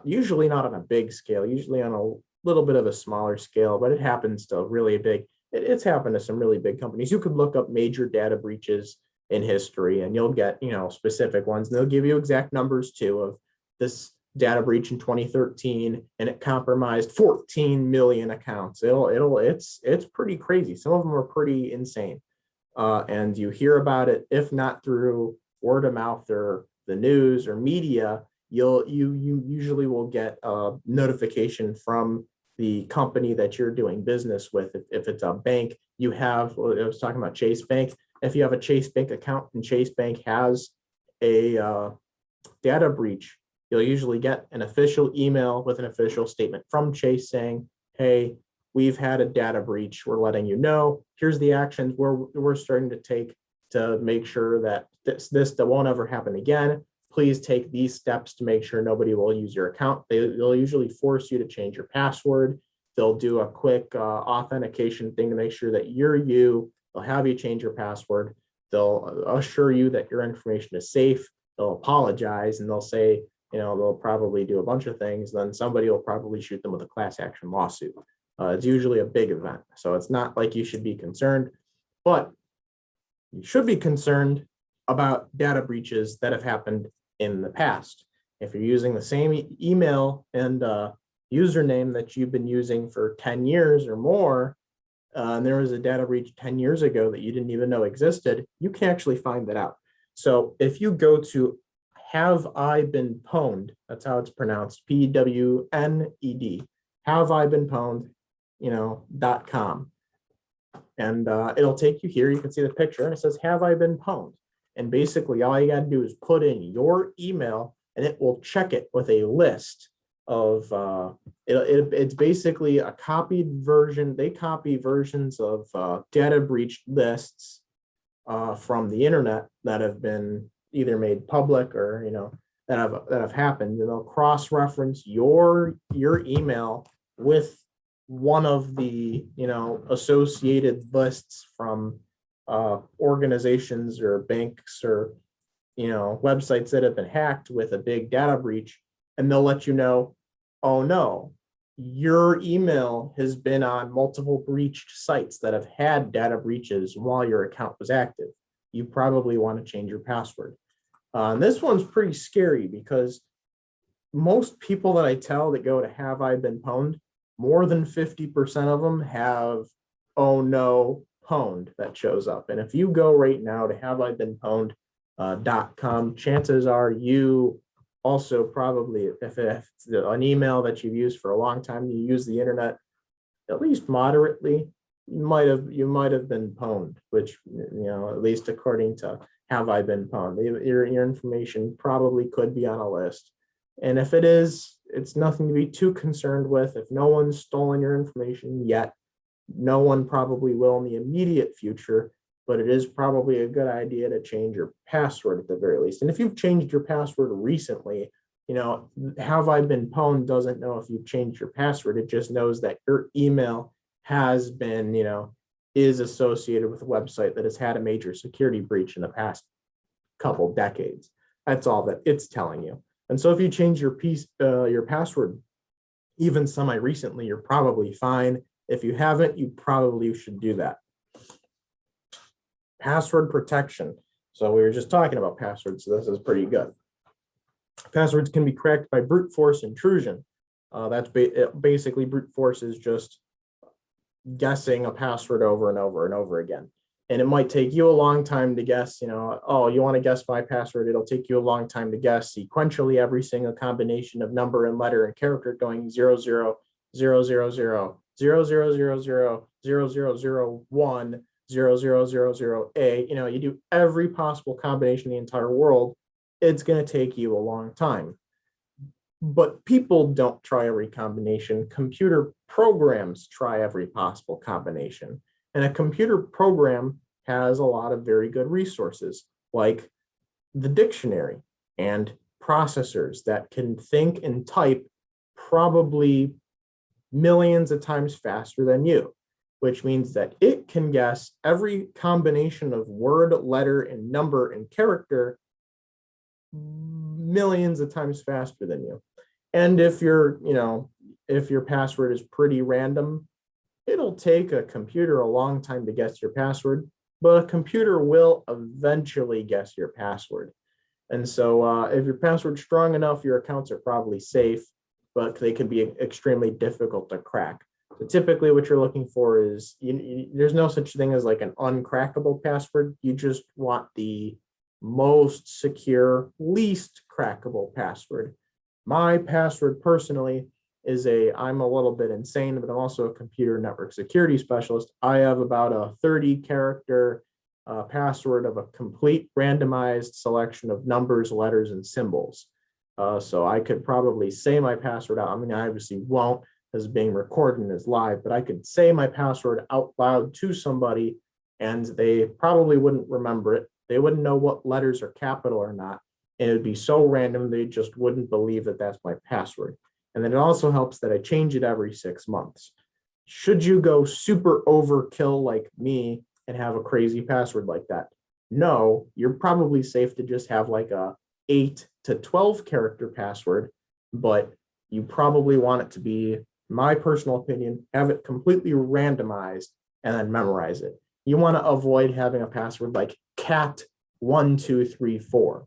Usually not on a big scale, usually on a little bit of a smaller scale, but it happens to really big. It's happened to some really big companies. You could look up major data breaches in history and you'll get, specific ones. And they'll give you exact numbers too of this data breach in 2013 and it compromised 14 million accounts. It's pretty crazy. Some of them are pretty insane. And you hear about it, if not through word of mouth or the news or media, you usually will get a notification from the company that you're doing business with. If it's a bank, I was talking about Chase Bank. If you have a Chase Bank account and Chase Bank has a data breach, you'll usually get an official email with an official statement from Chase saying, hey, we've had a data breach. We're letting you know. Here's the actions we're starting to take to make sure that this won't ever happen again. Please take these steps to make sure nobody will use your account. They'll usually force you to change your password. They'll do a quick authentication thing to make sure that you're you. They'll have you change your password. They'll assure you that your information is safe. They'll apologize and they'll say, they'll probably do a bunch of things. Then somebody will probably shoot them with a class action lawsuit. It's usually a big event. So it's not like you should be concerned, but you should be concerned about data breaches that have happened in the past. If you're using the same email and username that you've been using for 10 years or more, and there was a data breach 10 years ago that you didn't even know existed, you can actually find that out. So if you go to Have I Been Pwned, that's how it's pronounced, PWNED, Have I Been Pwned, .com. And it'll take you here. You can see the picture and it says, have I been pwned? And basically all you got to do is put in your email and it will check it with a list of it's basically a copied version. They copy versions of data breach lists from the internet that have been either made public or that have happened, and they'll cross-reference your email with one of the associated lists from organizations or banks or websites that have been hacked with a big data breach, and they'll let you know, oh no, your email has been on multiple breached sites that have had data breaches while your account was active. You probably want to change your password. And this one's pretty scary because most people that I tell that go to have I been pwned, more than 50% of them have oh no pwned that shows up. And if you go right now to have I been pwned.com, chances are you also probably, if it's an email that you've used for a long time, you use the internet at least moderately, you might have been pwned, which at least according to have I been pwned, your information probably could be on a list. And if it is, it's nothing to be too concerned with. If no one's stolen your information yet, no one probably will in the immediate future, but it is probably a good idea to change your password at the very least. And if you've changed your password recently, have I been pwned doesn't know if you've changed your password. It just knows that your email has been, is associated with a website that has had a major security breach in the past couple decades. That's all that it's telling you. And so if you change your password, even semi-recently, you're probably fine. If you haven't, you probably should do that. Password protection. So we were just talking about passwords, so this is pretty good. Passwords can be cracked by brute force intrusion. That's basically brute force is just guessing a password over and over and over again. And it might take you a long time to guess, oh, you want to guess my password. It'll take you a long time to guess sequentially every single combination of number and letter and character going 00, 000, 0000, 0001, 0000A. You do every possible combination in the entire world. It's going to take you a long time. But people don't try every combination. Computer programs try every possible combination. And a computer program has a lot of very good resources, like the dictionary and processors that can think and type probably millions of times faster than you, which means that it can guess every combination of word, letter, and number and character millions of times faster than you. And if your password is pretty random, it'll take a computer a long time to guess your password, but a computer will eventually guess your password. And so if your password's strong enough, your accounts are probably safe, but they can be extremely difficult to crack. So typically what you're looking for is, there's no such thing as like an uncrackable password. You just want the most secure, least crackable password. My password personally is I'm a little bit insane, but I'm also a computer network security specialist. I have about a 30-character password of a complete randomized selection of numbers, letters, and symbols. So I could probably say my password out. I mean, I obviously won't, as being recorded and is live, but I could say my password out loud to somebody and they probably wouldn't remember it. They wouldn't know what letters are capital or not. And it would be so random, they just wouldn't believe that that's my password. And then it also helps that I change it every 6 months. Should you go super overkill like me and have a crazy password like that? No, you're probably safe to just have like a 8 to 12 character password, but you probably want it to be, my personal opinion, have it completely randomized and then memorize it. You want to avoid having a password like cat1234.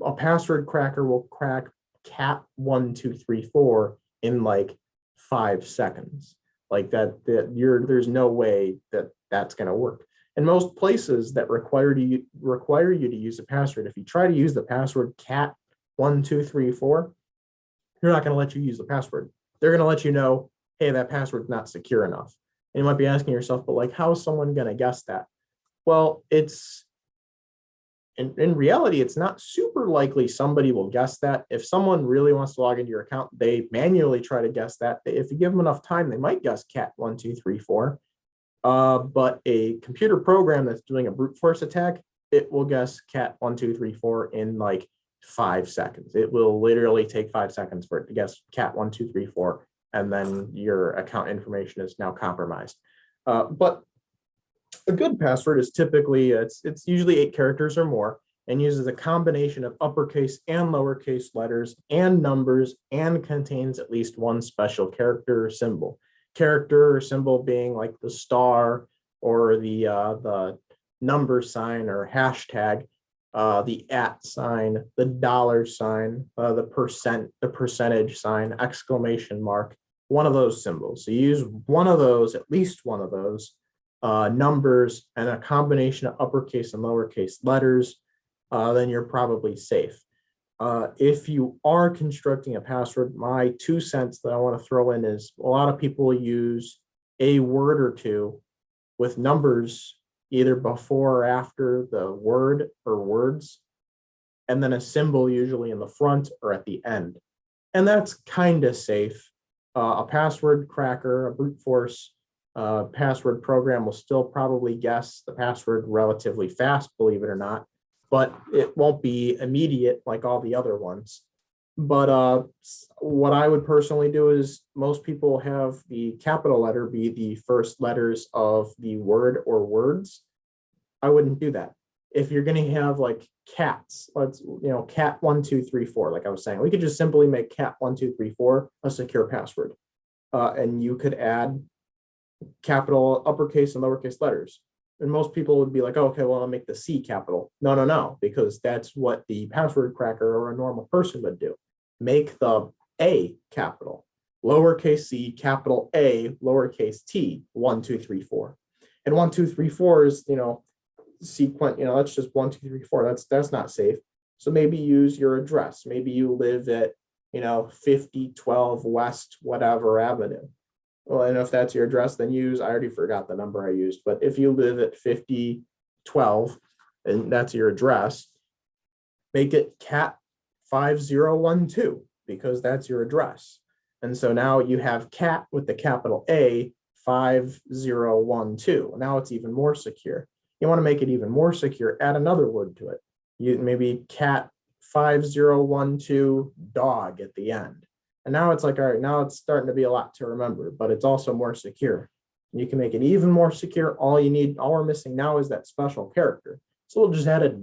A password cracker will crack cat1234 in like 5 seconds. Like there's no way that that's going to work. And most places that require you to use a password, if you try to use the password cat1234, you're not going to let you use the password. They're going to let you know, hey, that password's not secure enough. And you might be asking yourself, but like, how is someone going to guess that? Well, it's in reality, it's not super likely somebody will guess that. If someone really wants to log into your account, they manually try to guess that. If you give them enough time, they might guess cat1234. But a computer program that's doing a brute force attack, it will guess cat1234 in like 5 seconds. It will literally take 5 seconds for it to guess cat1234, and then your account information is now compromised. But a good password is typically, it's usually 8 characters or more, and uses a combination of uppercase and lowercase letters and numbers, and contains at least one special character or symbol. Character or symbol being like the star or the number sign or hashtag, the @ sign, the $sign, the percentage sign, exclamation mark, one of those symbols. So you use one of those, at least one of those, numbers, and a combination of uppercase and lowercase letters, then you're probably safe. If you are constructing a password, my 2 cents that I want to throw in is a lot of people use a word or two with numbers either before or after the word or words, and then a symbol usually in the front or at the end. And that's kind of safe. A password cracker, a brute force password program will still probably guess the password relatively fast, believe it or not, but it won't be immediate like all the other ones. But what I would personally do is most people have the capital letter be the first letters of the word or words. I wouldn't do that. If you're going to have like cats, cat1234, like I was saying, we could just simply make cat1234 a secure password. And you could add capital, uppercase, and lowercase letters. And most people would be like, oh, okay, well, I'll make the C capital. No, because that's what the password cracker or a normal person would do. Make the A capital, lowercase c, capital A, lowercase t, 1, 2, 3, 4. And 1, 2, 3, 4 is, sequence, that's just 1, 2, 3, 4. That's not safe. So maybe use your address. Maybe you live at, 5012 West whatever Avenue. Well, and if that's your address, then I already forgot the number I used, but if you live at 5012 and that's your address, make it cat 5012 because that's your address. And so now you have cat with the capital A 5012. Now it's even more secure. You want to make it even more secure, add another word to it. You maybe cat 5012 dog at the end. And now it's like, all right, now it's starting to be a lot to remember, but it's also more secure. You can make it even more secure. All we're missing now is that special character. So we'll just add a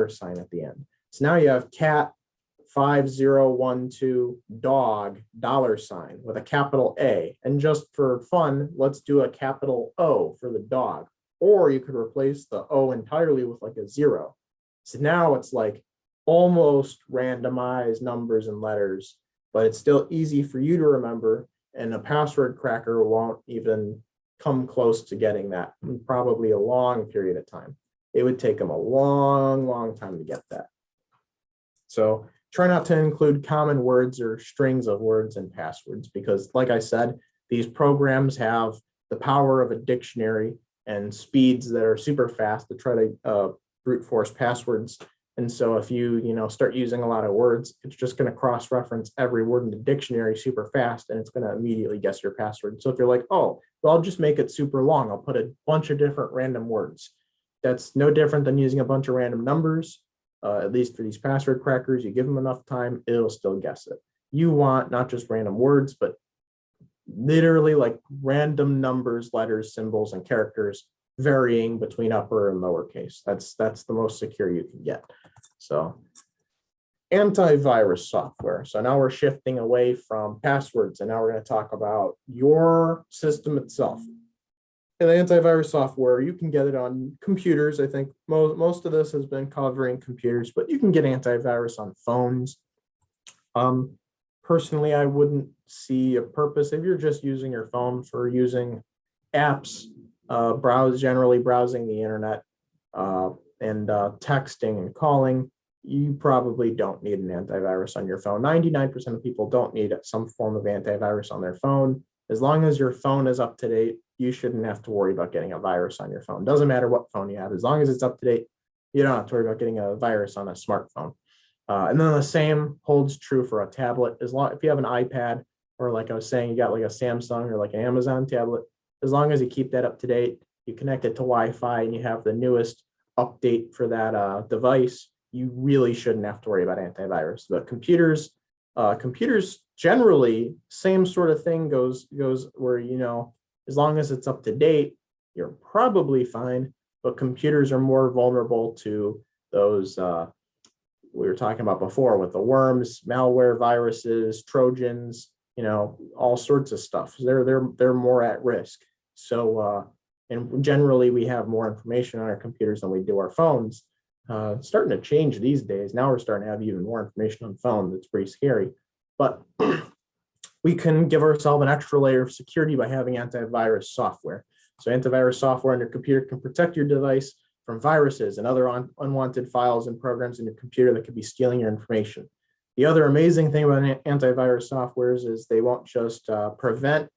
$sign at the end. So now you have cat 5012 dog $sign with a capital A. And just for fun, let's do a capital O for the dog. Or you could replace the O entirely with like a 0. So now it's like almost randomized numbers and letters, but it's still easy for you to remember, and a password cracker won't even come close to getting that in probably a long period of time. It would take them a long time to get that. So try not to include common words or strings of words in passwords, because like I said, these programs have the power of a dictionary and speeds that are super fast to try to brute force passwords. And so if you start using a lot of words, it's just going to cross-reference every word in the dictionary super fast, and it's going to immediately guess your password. So if you're like, oh, well, I'll just make it super long, I'll put a bunch of different random words. That's no different than using a bunch of random numbers. At least for these password crackers, you give them enough time, it'll still guess it. You want not just random words, but literally like random numbers, letters, symbols, and characters varying between upper and lowercase. That's the most secure you can get. So antivirus software. So now we're shifting away from passwords, and now we're going to talk about your system itself. And the antivirus software, you can get it on computers. I think most of this has been covering computers, but you can get antivirus on phones. Personally, I wouldn't see a purpose if you're just using your phone for using apps, generally browsing the internet, and texting and calling. You probably don't need an antivirus on your phone. 99% of people don't need some form of antivirus on their phone. As long as your phone is up to date, you shouldn't have to worry about getting a virus on your phone. Doesn't matter what phone you have. As long as it's up to date, you don't have to worry about getting a virus on a smartphone. And then the same holds true for a tablet. As long if you have an iPad, or like I was saying, you got like a Samsung or like an Amazon tablet, as long as you keep that up to date, you connect it to Wi-Fi, and you have the newest update for that device, you really shouldn't have to worry about antivirus. But computers generally, same sort of thing goes where, as long as it's up to date, you're probably fine. But computers are more vulnerable to those we were talking about before, with the worms, malware, viruses, Trojans, all sorts of stuff. They're more at risk. So and generally we have more information on our computers than we do our phones. It's starting to change these days. Now we're starting to have even more information on phones. It's pretty scary. But we can give ourselves an extra layer of security by having antivirus software. So antivirus software on your computer can protect your device from viruses and other unwanted files and programs in your computer that could be stealing your information. The other amazing thing about antivirus softwares is they won't just prevent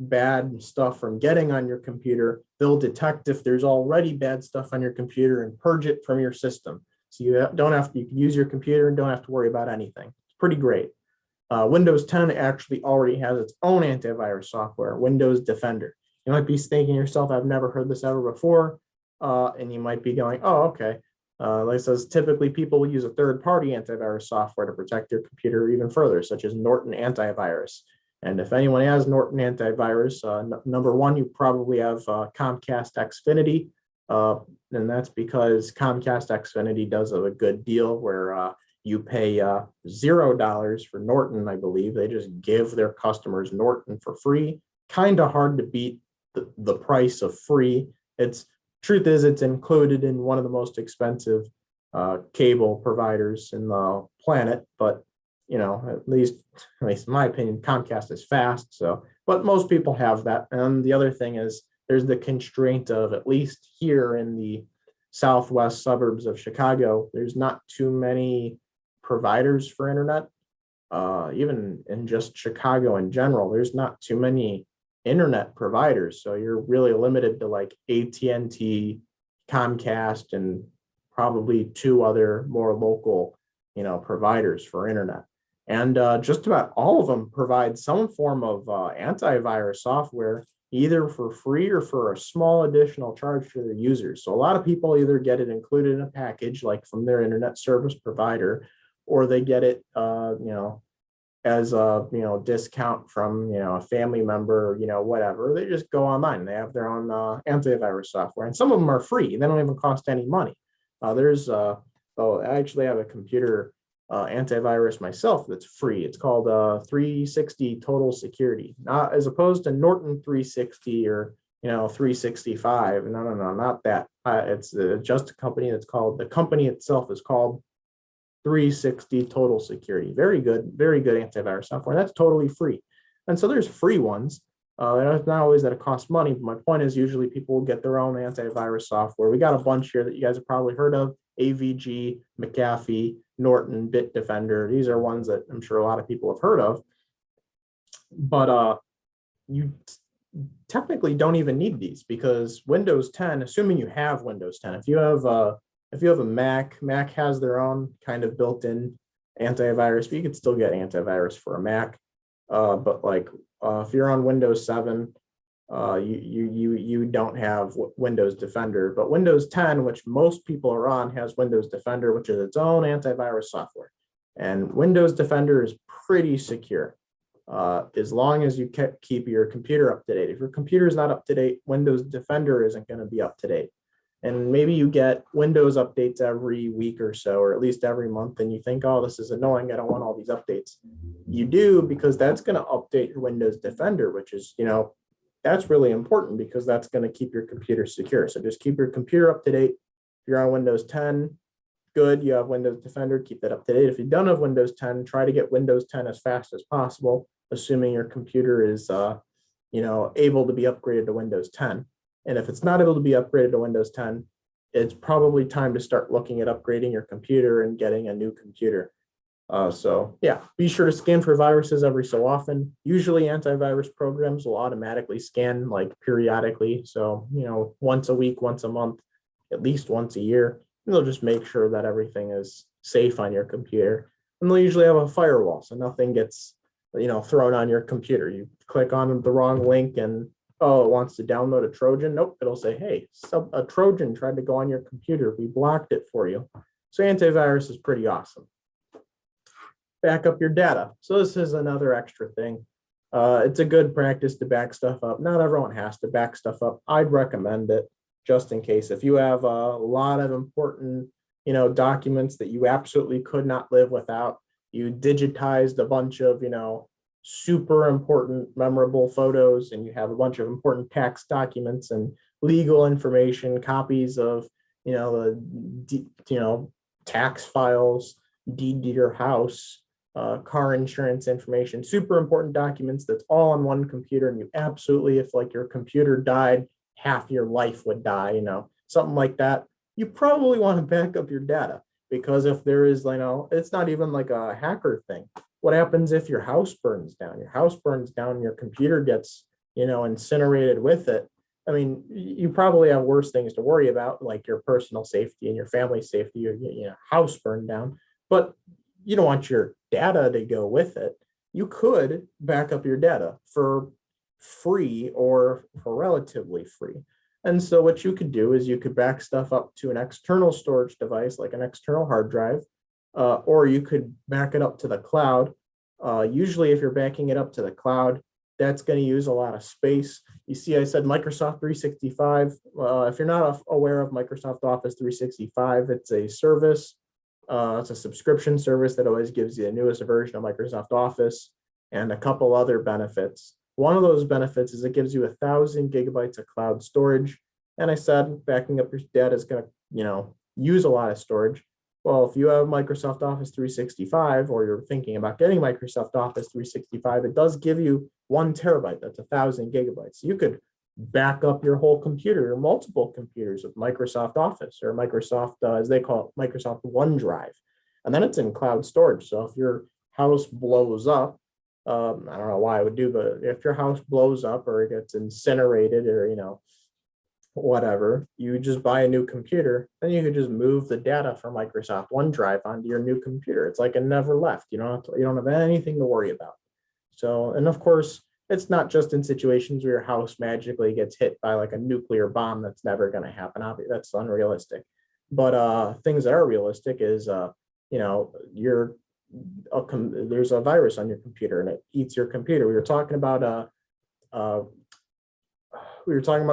bad stuff from getting on your computer. They'll detect if there's already bad stuff on your computer and purge it from your system. So you can use your computer and don't have to worry about anything. It's pretty great. Windows 10 actually already has its own antivirus software, Windows Defender. You might be thinking to yourself, I've never heard this ever before. And you might be going, oh, okay. Like it says, typically people will use a third-party antivirus software to protect their computer even further, such as Norton Antivirus. And if anyone has Norton Antivirus, number one, you probably have Comcast Xfinity. And that's because Comcast Xfinity does a good deal where you pay $0 for Norton, I believe. They just give their customers Norton for free. Kind of hard to beat the price of free. Truth is, it's included in one of the most expensive cable providers in the planet, but at least in my opinion, Comcast is fast. So, but most people have that. And the other thing is, there's the constraint of, at least here in the southwest suburbs of Chicago, there's not too many providers for internet. Even in just Chicago in general, there's not too many internet providers. So you're really limited to like AT&T, Comcast, and probably two other more local, providers for internet. And just about all of them provide some form of antivirus software, either for free or for a small additional charge for their users. So a lot of people either get it included in a package, like from their internet service provider, or they get it, as a discount from a family member, whatever. They just go online. They have their own antivirus software, and some of them are free. They don't even cost any money. I actually have a computer antivirus myself that's free. It's called 360 Total Security, not as opposed to Norton 360 or 365. No, not that. It's just a company the company itself is called 360 Total Security. Very good antivirus software. That's totally free. And so there's free ones. It's not always that it costs money, but my point is usually people will get their own antivirus software. We got a bunch here that you guys have probably heard of: AVG, McAfee, Norton, Bitdefender. These are ones that I'm sure a lot of people have heard of. But you technically don't even need these, because Windows 10, assuming you have Windows 10, if you have a Mac has their own kind of built-in antivirus, but you could still get antivirus for a Mac. But like if you're on Windows 7, you don't have Windows Defender. But Windows 10, which most people are on, has Windows Defender, which is its own antivirus software. And Windows Defender is pretty secure, as long as you keep your computer up to date. If your computer is not up to date, Windows Defender isn't going to be up to date. And maybe you get Windows updates every week or so, or at least every month, and you think, oh, this is annoying, I don't want all these updates. You do, because that's going to update your Windows Defender, which is, that's really important, because that's going to keep your computer secure. So just keep your computer up to date. If you're on Windows 10, good, you have Windows Defender, keep that up to date. If you don't have Windows 10, try to get Windows 10 as fast as possible, assuming your computer is, able to be upgraded to Windows 10. And if it's not able to be upgraded to Windows 10, it's probably time to start looking at upgrading your computer and getting a new computer. So yeah, be sure to scan for viruses every so often. Usually antivirus programs will automatically scan like periodically. So, once a week, once a month, at least once a year. And they'll just make sure that everything is safe on your computer. And they'll usually have a firewall, so nothing gets, thrown on your computer. You click on the wrong link and, oh, it wants to download a Trojan. Nope, it'll say, hey, a Trojan tried to go on your computer. We blocked it for you. So antivirus is pretty awesome. Back up your data. So this is another extra thing. It's a good practice to back stuff up. Not everyone has to back stuff up. I'd recommend it just in case. If you have a lot of important, documents that you absolutely could not live without, you digitized a bunch of, super important, memorable photos, and you have a bunch of important tax documents and legal information, copies of, tax files, deed to your house, car insurance information, super important documents that's all on one computer. And you absolutely, if like your computer died, half your life would die, something like that. You probably want to back up your data, because if there is, it's not even like a hacker thing. What happens if your house burns down? Your house burns down, your computer gets, incinerated with it. I mean, you probably have worse things to worry about, like your personal safety and your family's safety, your house burned down, but you don't want your data to go with it. You could back up your data for free or for relatively free. And so what you could do is you could back stuff up to an external storage device, like an external hard drive, or you could back it up to the cloud. Usually if you're backing it up to the cloud, that's going to use a lot of space. You see, I said Microsoft 365. If you're not aware of Microsoft Office 365, it's a service. It's a subscription service that always gives you the newest version of Microsoft Office and a couple other benefits. One of those benefits is it gives you 1,000 gigabytes of cloud storage. And I said backing up your data is going to, use a lot of storage. Well, if you have Microsoft Office 365, or you're thinking about getting Microsoft Office 365, it does give you 1 terabyte. That's 1,000 gigabytes. You could back up your whole computer or multiple computers with Microsoft Office, or Microsoft, as they call it, Microsoft OneDrive. And then it's in cloud storage. So if your house blows up, I don't know why I would do, but if your house blows up or it gets incinerated or, whatever, you just buy a new computer, then you could just move the data from Microsoft OneDrive onto your new computer. It's like it never left. You don't have anything to worry about. So, and of course, it's not just in situations where your house magically gets hit by like a nuclear bomb. That's never going to happen. Obviously, that's unrealistic. But things that are realistic is, there's a virus on your computer and it eats your computer. We were talking about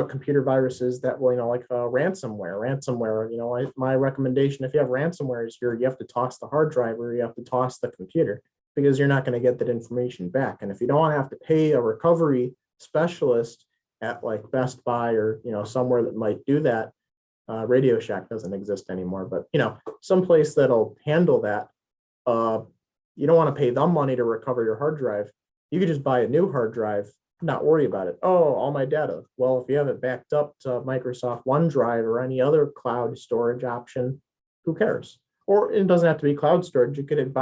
computer viruses that will, like ransomware. Ransomware, my recommendation, if you have ransomware, is you have to toss the hard drive or you have to toss the computer, because you're not going to get that information back. And if you don't want to have to pay a recovery specialist at like Best Buy or, somewhere that might do that, Radio Shack doesn't exist anymore, but, someplace that'll handle that, you don't want to pay them money to recover your hard drive. You could just buy a new hard drive, not worry about it. Oh, all my data. Well, if you have it backed up to Microsoft OneDrive or any other cloud storage option, who cares? Or it doesn't have to be cloud storage. You could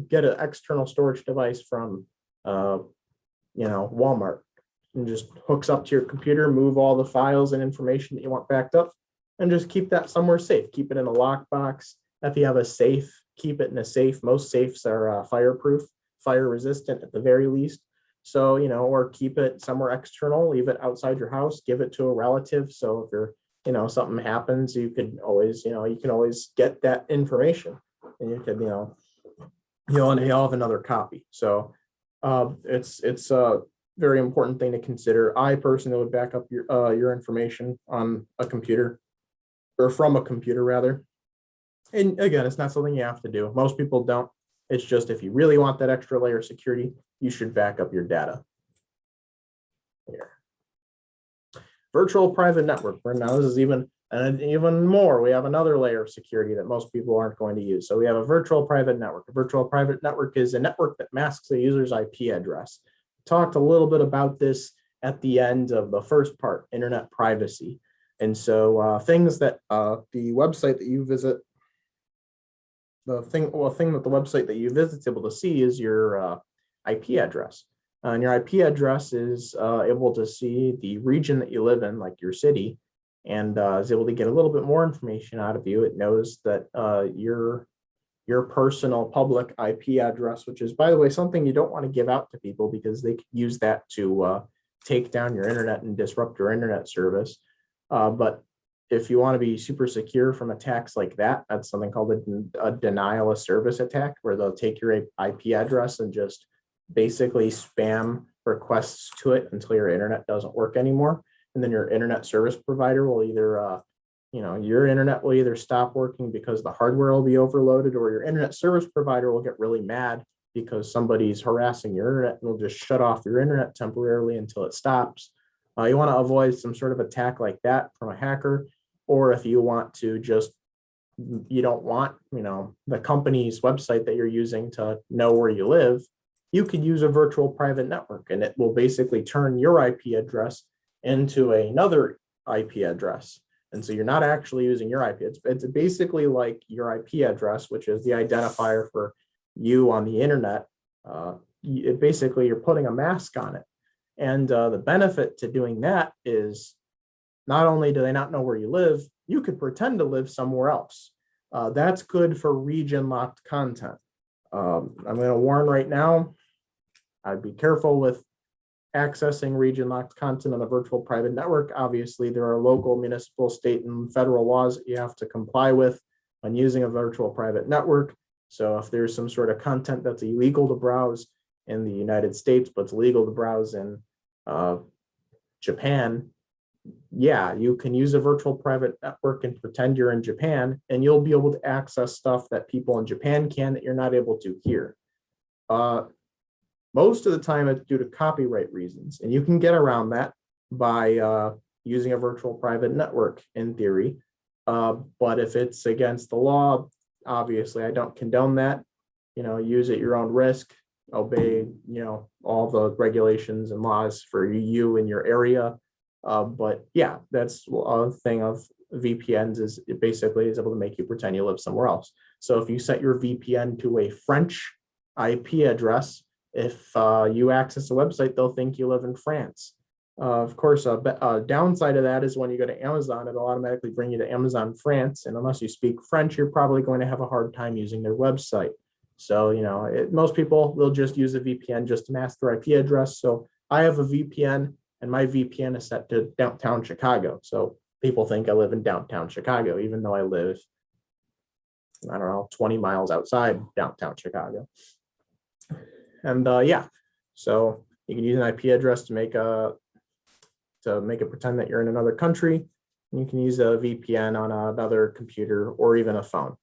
get an external storage device from, Walmart, and just hooks up to your computer, move all the files and information that you want backed up, and just keep that somewhere safe. Keep it in a lockbox. If you have a safe, keep it in a safe. Most safes are fireproof, fire resistant at the very least. So, or keep it somewhere external, leave it outside your house, give it to a relative. So if something happens, you can always get that information, and you could, and you'll have another copy. So it's a very important thing to consider. I personally would back up your information on a computer, or from a computer rather. And again, it's not something you have to do. Most people don't. It's just, if you really want that extra layer of security, you should back up your data. Here. Virtual private network. Now this is even more. We have another layer of security that most people aren't going to use. So we have a virtual private network. A virtual private network is a network that masks a user's IP address. Talked a little bit about this at the end of the first part, internet privacy. And so things that the website that you visit, the thing that the website that you visit is able to see is your IP address. And your IP address is able to see the region that you live in, like your city, and is able to get a little bit more information out of you. It knows that your personal public IP address, which is, by the way, something you don't want to give out to people because they could use that to take down your internet and disrupt your internet service. But if you want to be super secure from attacks like that, that's something called a denial of service attack, where they'll take your IP address and just basically spam requests to it until your internet doesn't work anymore. And then your internet service provider will either, your internet will either stop working because the hardware will be overloaded, or your internet service provider will get really mad because somebody's harassing your internet and will just shut off your internet temporarily until it stops. You want to avoid some sort of attack like that from a hacker, or if you want to just, you don't want, the company's website that you're using to know where you live, you could use a virtual private network, and it will basically turn your IP address into another IP address. And so you're not actually using your IP. It's basically like your IP address, which is the identifier for you on the internet. Basically, you're putting a mask on it. And the benefit to doing that is not only do they not know where you live, you could pretend to live somewhere else. That's good for region locked content. I'm going to warn right now, I'd be careful with accessing region locked content on a virtual private network. Obviously, there are local, municipal, state, and federal laws that you have to comply with when using a virtual private network. So if there's some sort of content that's illegal to browse in the United States, but it's legal to browse in Japan, yeah, you can use a virtual private network and pretend you're in Japan, and you'll be able to access stuff that people in Japan can that you're not able to here. Most of the time it's due to copyright reasons, and you can get around that by using a virtual private network in theory. But if it's against the law, obviously I don't condone that. Use at your own risk, obey, all the regulations and laws for you in your area. But yeah, that's a thing of VPNs, is it basically is able to make you pretend you live somewhere else. So if you set your VPN to a French IP address, if you access a website, they'll think you live in France. Of course, a downside of that is when you go to Amazon, it'll automatically bring you to Amazon France. And unless you speak French, you're probably going to have a hard time using their website. So, most people will just use a VPN just to mask their IP address. So I have a VPN, and my VPN is set to downtown Chicago. So people think I live in downtown Chicago, even though I live, 20 miles outside downtown Chicago. And yeah, so you can use an IP address to make it pretend that you're in another country. And you can use a VPN on another computer or even a phone.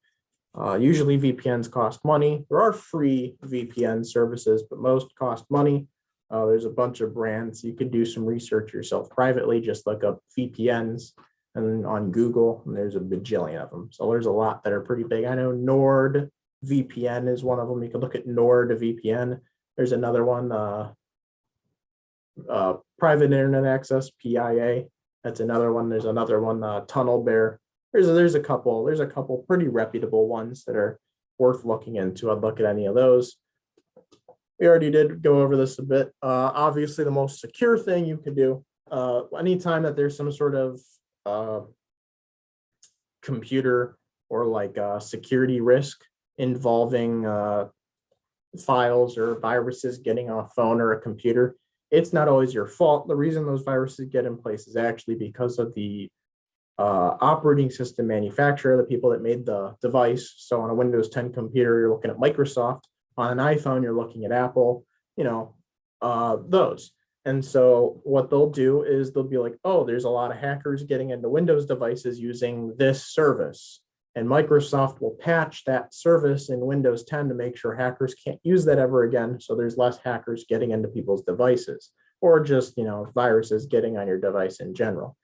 Usually VPNs cost money. There are free VPN services, but most cost money. There's a bunch of brands. You could do some research yourself privately, just look up VPNs and on Google, and there's a bajillion of them. So there's a lot that are pretty big. I know NordVPN is one of them. You can look at NordVPN. There's another one, Private Internet Access, PIA. That's another one. There's another one, TunnelBear. There's a couple pretty reputable ones that are worth looking into. I'd look at any of those. We already did go over this a bit. Obviously, the most secure thing you could do, anytime that there's some sort of computer or like security risk involving files or viruses getting on a phone or a computer, it's not always your fault. The reason those viruses get in place is actually because of the operating system manufacturer, the people that made the device. So on a Windows 10 computer, you're looking at Microsoft. On an iPhone, you're looking at Apple, those. And so what they'll do is they'll be like, oh, there's a lot of hackers getting into Windows devices using this service. And Microsoft will patch that service in Windows 10 to make sure hackers can't use that ever again. So there's less hackers getting into people's devices, or just, viruses getting on your device in general.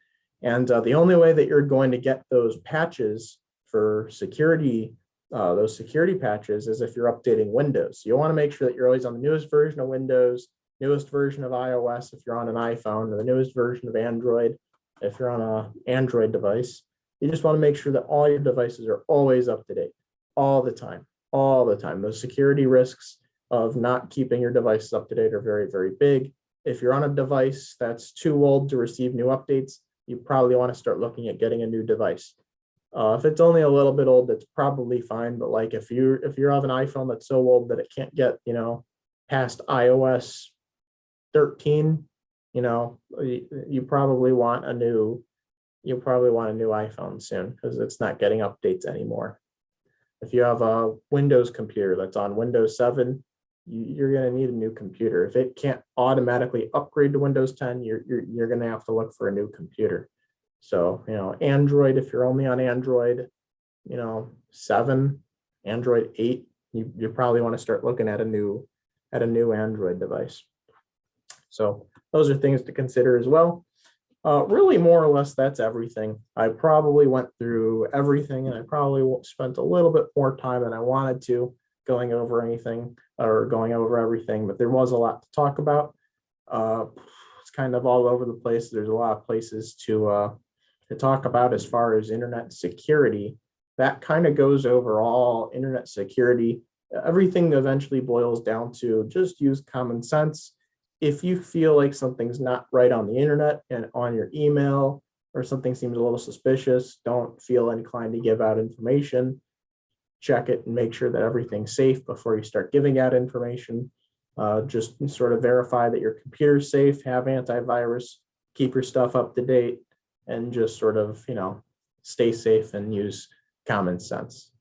And the only way that you're going to get those patches for security, those security patches, is if you're updating Windows. So you want to make sure that you're always on the newest version of Windows, newest version of iOS if you're on an iPhone, or the newest version of Android if you're on an Android device. You just want to make sure that all your devices are always up to date, all the time. Those security risks of not keeping your devices up to date are very, very big. If you're on a device that's too old to receive new updates, you probably want to start looking at getting a new device. If it's only a little bit old, that's probably fine. But like if you have an iPhone that's so old that it can't get, past iOS 13, you probably want a new iPhone soon because it's not getting updates anymore. If you have a Windows computer that's on Windows 7, you're going to need a new computer. If it can't automatically upgrade to Windows 10, you're going to have to look for a new computer. So, Android, if you're only on Android, 7, Android 8, you probably want to start looking at a new Android device. So those are things to consider as well. Really, more or less, that's everything. I probably went through everything, and I probably spent a little bit more time than I wanted to going over anything or going over everything, but there was a lot to talk about. It's kind of all over the place. There's a lot of places to talk about as far as internet security. That kind of goes over all internet security. Everything eventually boils down to just use common sense. If you feel like something's not right on the internet and on your email, or something seems a little suspicious, don't feel inclined to give out information. Check it and make sure that everything's safe before you start giving out information. Just sort of verify that your computer's safe, have antivirus, keep your stuff up to date, and just sort of, stay safe and use common sense.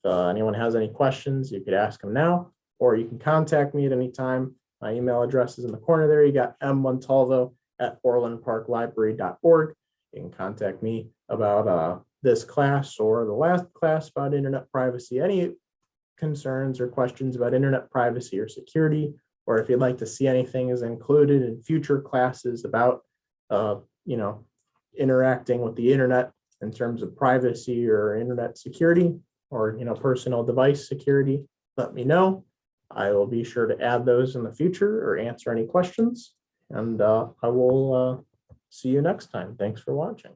If anyone has any questions, you could ask them now, or you can contact me at any time. My email address is in the corner there. You got mmontalvo@orlandparklibrary.org. You can contact me about this class or the last class about internet privacy, any concerns or questions about internet privacy or security, or if you'd like to see anything is included in future classes about, interacting with the internet in terms of privacy or internet security or, personal device security, let me know. I will be sure to add those in the future or answer any questions. And I will see you next time. Thanks for watching.